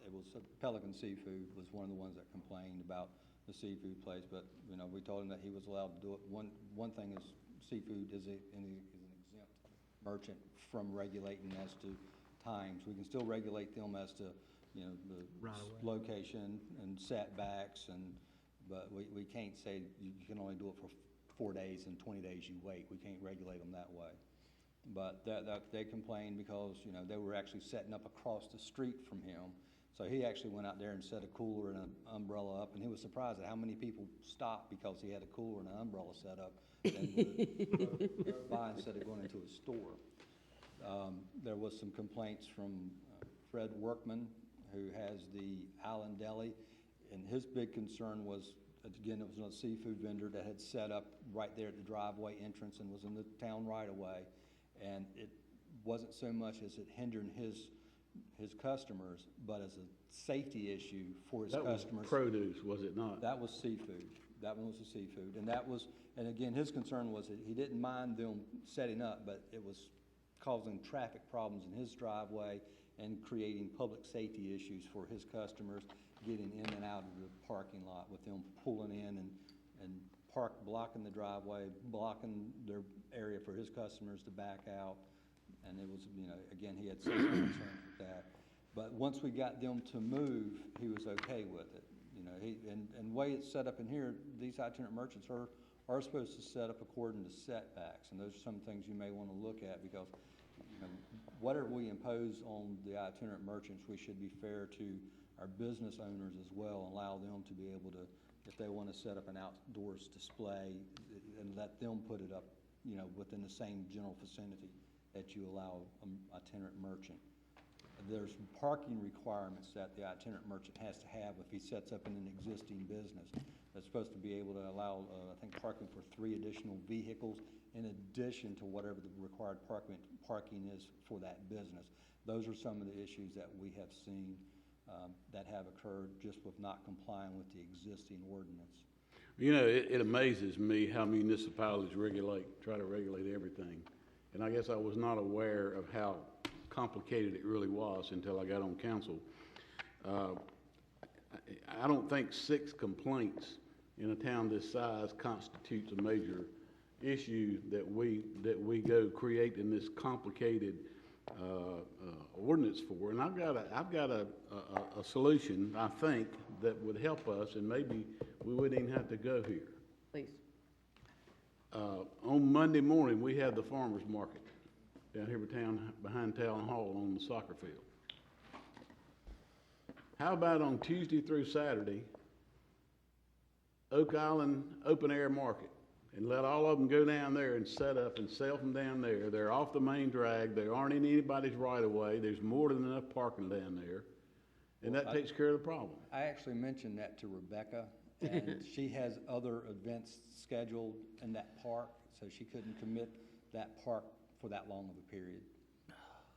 it was Pelican Seafood was one of the ones that complained about the seafood place, but, you know, we told him that he was allowed to do it. One thing is seafood is an exempt merchant from regulating as to times. We can still regulate them as to, you know, the location and setbacks, but we can't say you can only do it for 4 days and 20 days you wait. We can't regulate them that way. But they complained because, you know, they were actually setting up across the street from him. So he actually went out there and set a cooler and an umbrella up, and he was surprised at how many people stopped because he had a cooler and an umbrella set up and would buy instead of going into a store. There was some complaints from Fred Workman, who has the Island Deli, and his big concern was, again, it was a seafood vendor that had set up right there at the driveway entrance and was in the town right away. And it wasn't so much as it hindering his customers, but as a safety issue for his customers. That was produce, was it not? That was seafood. That one was the seafood. And again, his concern was that he didn't mind them setting up, but it was causing traffic problems in his driveway and creating public safety issues for his customers getting in and out of the parking lot with them pulling in and blocking the driveway, blocking their area for his customers to back out. And it was, you know, again, he had safety concerns with that. But once we got them to move, he was okay with it. You know, and the way it's set up in here, these itinerant merchants are supposed to set up according to setbacks. And those are some things you may want to look at because, you know, whatever we impose on the itinerant merchants, we should be fair to our business owners as well, and allow them to be able to, if they want to set up an outdoors display, and let them put it up, you know, within the same general vicinity that you allow an itinerant merchant. There's parking requirements that the itinerant merchant has to have if he sets up in an existing business. That's supposed to be able to allow, I think, parking for 3 additional vehicles in addition to whatever the required parking is for that business. Those are some of the issues that we have seen that have occurred just with not complying with the existing ordinance. You know, it amazes me how municipalities try to regulate everything. And I guess I was not aware of how complicated it really was until I got on council. I don't think 6 complaints in a town this size constitutes a major issue that we go creating this complicated ordinance for. And I've got a solution, I think, that would help us, and maybe we wouldn't even have to go here. Please. On Monday morning, we have the farmer's market down here behind Town Hall on the soccer field. How about on Tuesday through Saturday, Oak Island Open Air Market, and let all of them go down there and set up and sell them down there. They're off the main drag. They aren't in anybody's right of way. There's more than enough parking down there, and that takes care of the problem. I actually mentioned that to Rebecca, and she has other events scheduled in that park, so she couldn't commit that park for that long of a period.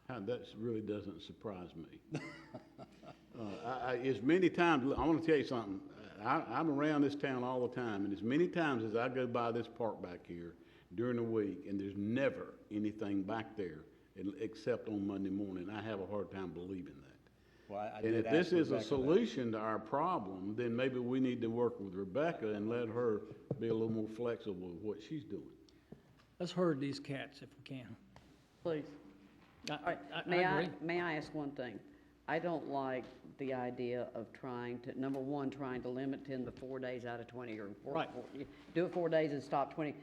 That really doesn't surprise me. As many times, I want to tell you something. I'm around this town all the time, and as many times as I go by this park back here during the week, and there's never anything back there except on Monday morning, I have a hard time believing that. Well, I And did if this ask is a Rebecca that. solution to our problem, then maybe we need to work with Rebecca and let her be a little more flexible with what she's doing. Let's herd these cats if we can. Please. May I ask one thing? I don't like the idea of trying to, number one, trying to limit 10 to 4 days out of 20, or do it 4 days and stop 20.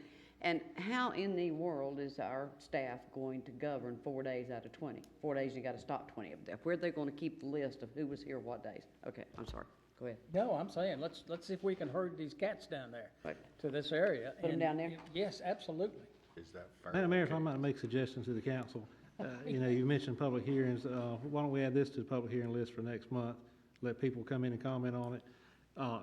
And how in the world is our staff going to govern 4 days out of 20? 4 days, you gotta stop 20 of them. Where are they gonna keep the list of who was here what days? Okay, I'm sorry, go ahead. No, I'm saying, let's see if we can herd these cats down there Right. to this area. Put 'em And- down there? Yes, absolutely. Is that fair? Madam Mayor, if I might make suggestions to the council, you know, you mentioned public hearings, why don't we add this to the public hearing list for next month? Let people come in and comment on it.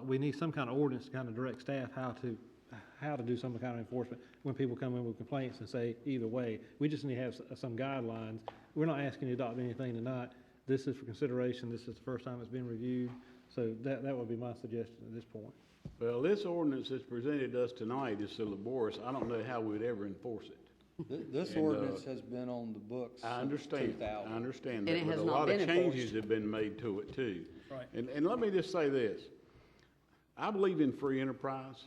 We need some kind of ordinance to kind of direct staff how to do some kind of enforcement when people come in with complaints and say either way. We just need to have some guidelines. We're not asking you to adopt anything tonight. This is for consideration. This is the first time it's been reviewed. So that would be my suggestion at this point. Well, this ordinance that's presented to us tonight is so laborious, I don't know how we'd ever enforce it. This And, ordinance has been on the books I since understand, 2000. I understand And that, it but has a not lot of been changes enforced. have been made to it too. Right. And let me just say this, I believe in free enterprise,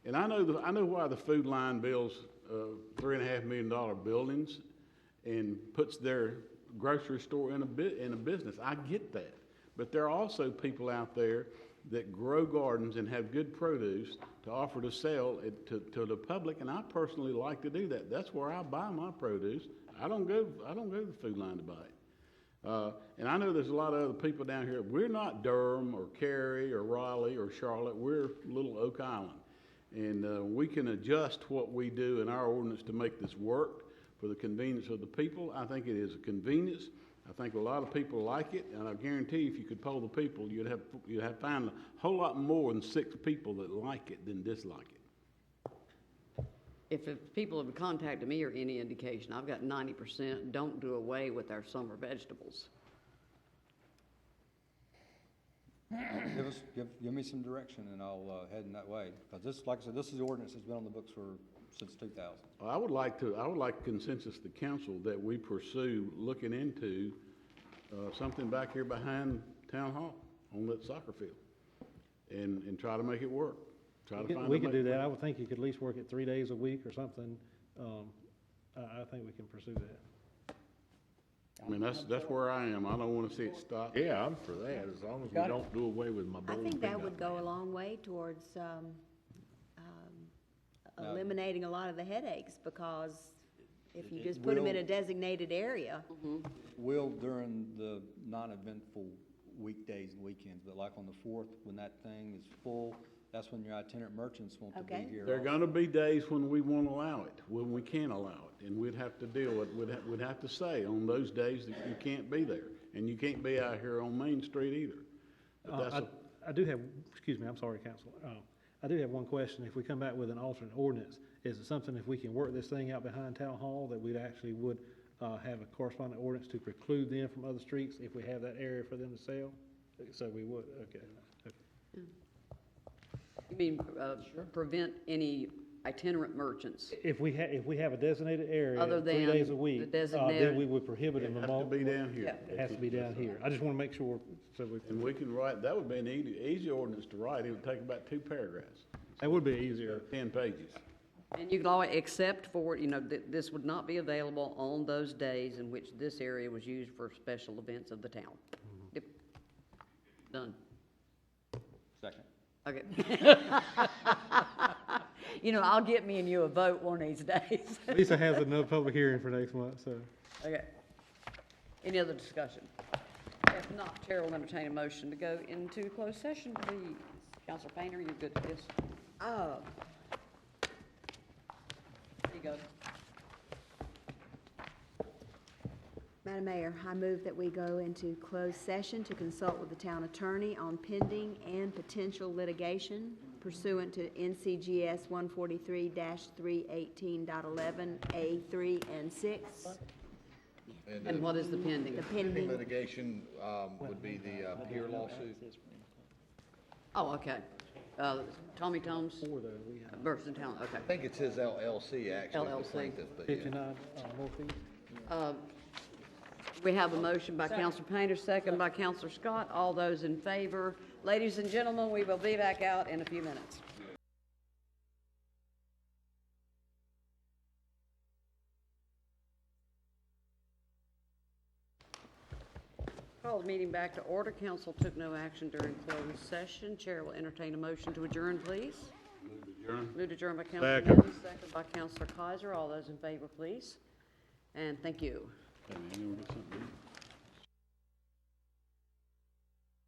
and I know why the Food Line builds $3.5 million buildings and puts their grocery store in a business. I get that, but there are also people out there that grow gardens and have good produce to offer to sell it to the public, and I personally like to do that. That's where I buy my produce. I don't go to the Food Line to buy it. And I know there's a lot of other people down here. We're not Durham or Cary or Raleigh or Charlotte. We're little Oak Island. And we can adjust what we do in our ordinance to make this work for the convenience of the people. I think it is a convenience. I think a lot of people like it, and I guarantee if you could poll the people, you'd have to find a whole lot more than 6 people that like it than dislike it. If people have contacted me or any indication, I've got 90% don't do away with our summer vegetables. Give me some direction and I'll head in that way. Because this, like I said, this is the ordinance that's been on the books since 2000. I would like consensus of the council that we pursue looking into something back here behind Town Hall on that soccer field and try to make it work. We could do that. I would think you could at least work it 3 days a week or something. I think we can pursue that. I mean, that's where I am. I don't want to see it stop. Yeah, I'm for that, as long as we don't do away with my I bold think that peanut would go man. a long way towards eliminating a lot of the headaches, because if you just put them in a designated area. Will during the non-eventful weekdays and weekends, but like on the 4th, when that thing is full, that's when your itinerant merchants want to be here. There are going to be days when we won't allow it, when we can't allow it, and we'd have to deal with, we'd have to say on those days that you can't be there, and you can't be out here on Main Street either. But that's I do have, excuse me, I'm sorry, Council. I do have one question. If we come back with an alternate ordinance, is it something, if we can work this thing out behind Town Hall, that we actually would have a corresponding ordinance to preclude them from other streets if we have that area for them to sell? So we would, okay. You mean prevent any itinerant merchants. If we have a designated area, Other 3 days than a week, the then designated- we would prohibit them It from has to all. be down here. Yeah. It has to be down here. I just want to make sure, so we, And we can write, that would be an easy ordinance to write. It would take about 2 paragraphs, that would be easier. 10 pages. And you can always, except for, this would not be available on those days in which this area was used for special events of the town. Yep. Done. Second. Okay. I'll get me and you a vote one of these days. Lisa has another public hearing for next month, so. Okay. Any other discussion? If not, Chair will entertain a motion to go into closed session, please. Counselor Painter, you're good at this. There you go. Madam Mayor, I move that we go into closed session to consult with the town attorney on pending and potential litigation pursuant to NCGS 143-318.11A3 and 6. And what is the pending? The pending, Litigation would be the peer lawsuit. Oh, okay. Tommy Toms versus Town, okay. I think it's his LLC, actually, the LLC. plaintiff, but yeah. 59 Northeast. We have a motion by Counselor Painter, second by Counselor Scott. All those in favor. Ladies and gentlemen, we will be back out in a few minutes. Call the meeting back to order. Council took no action during closed session. Chair will entertain a motion to adjourn, please. Move to adjourn by Counselor Newman, second by Counselor Kaiser. All those in favor, please. And thank you.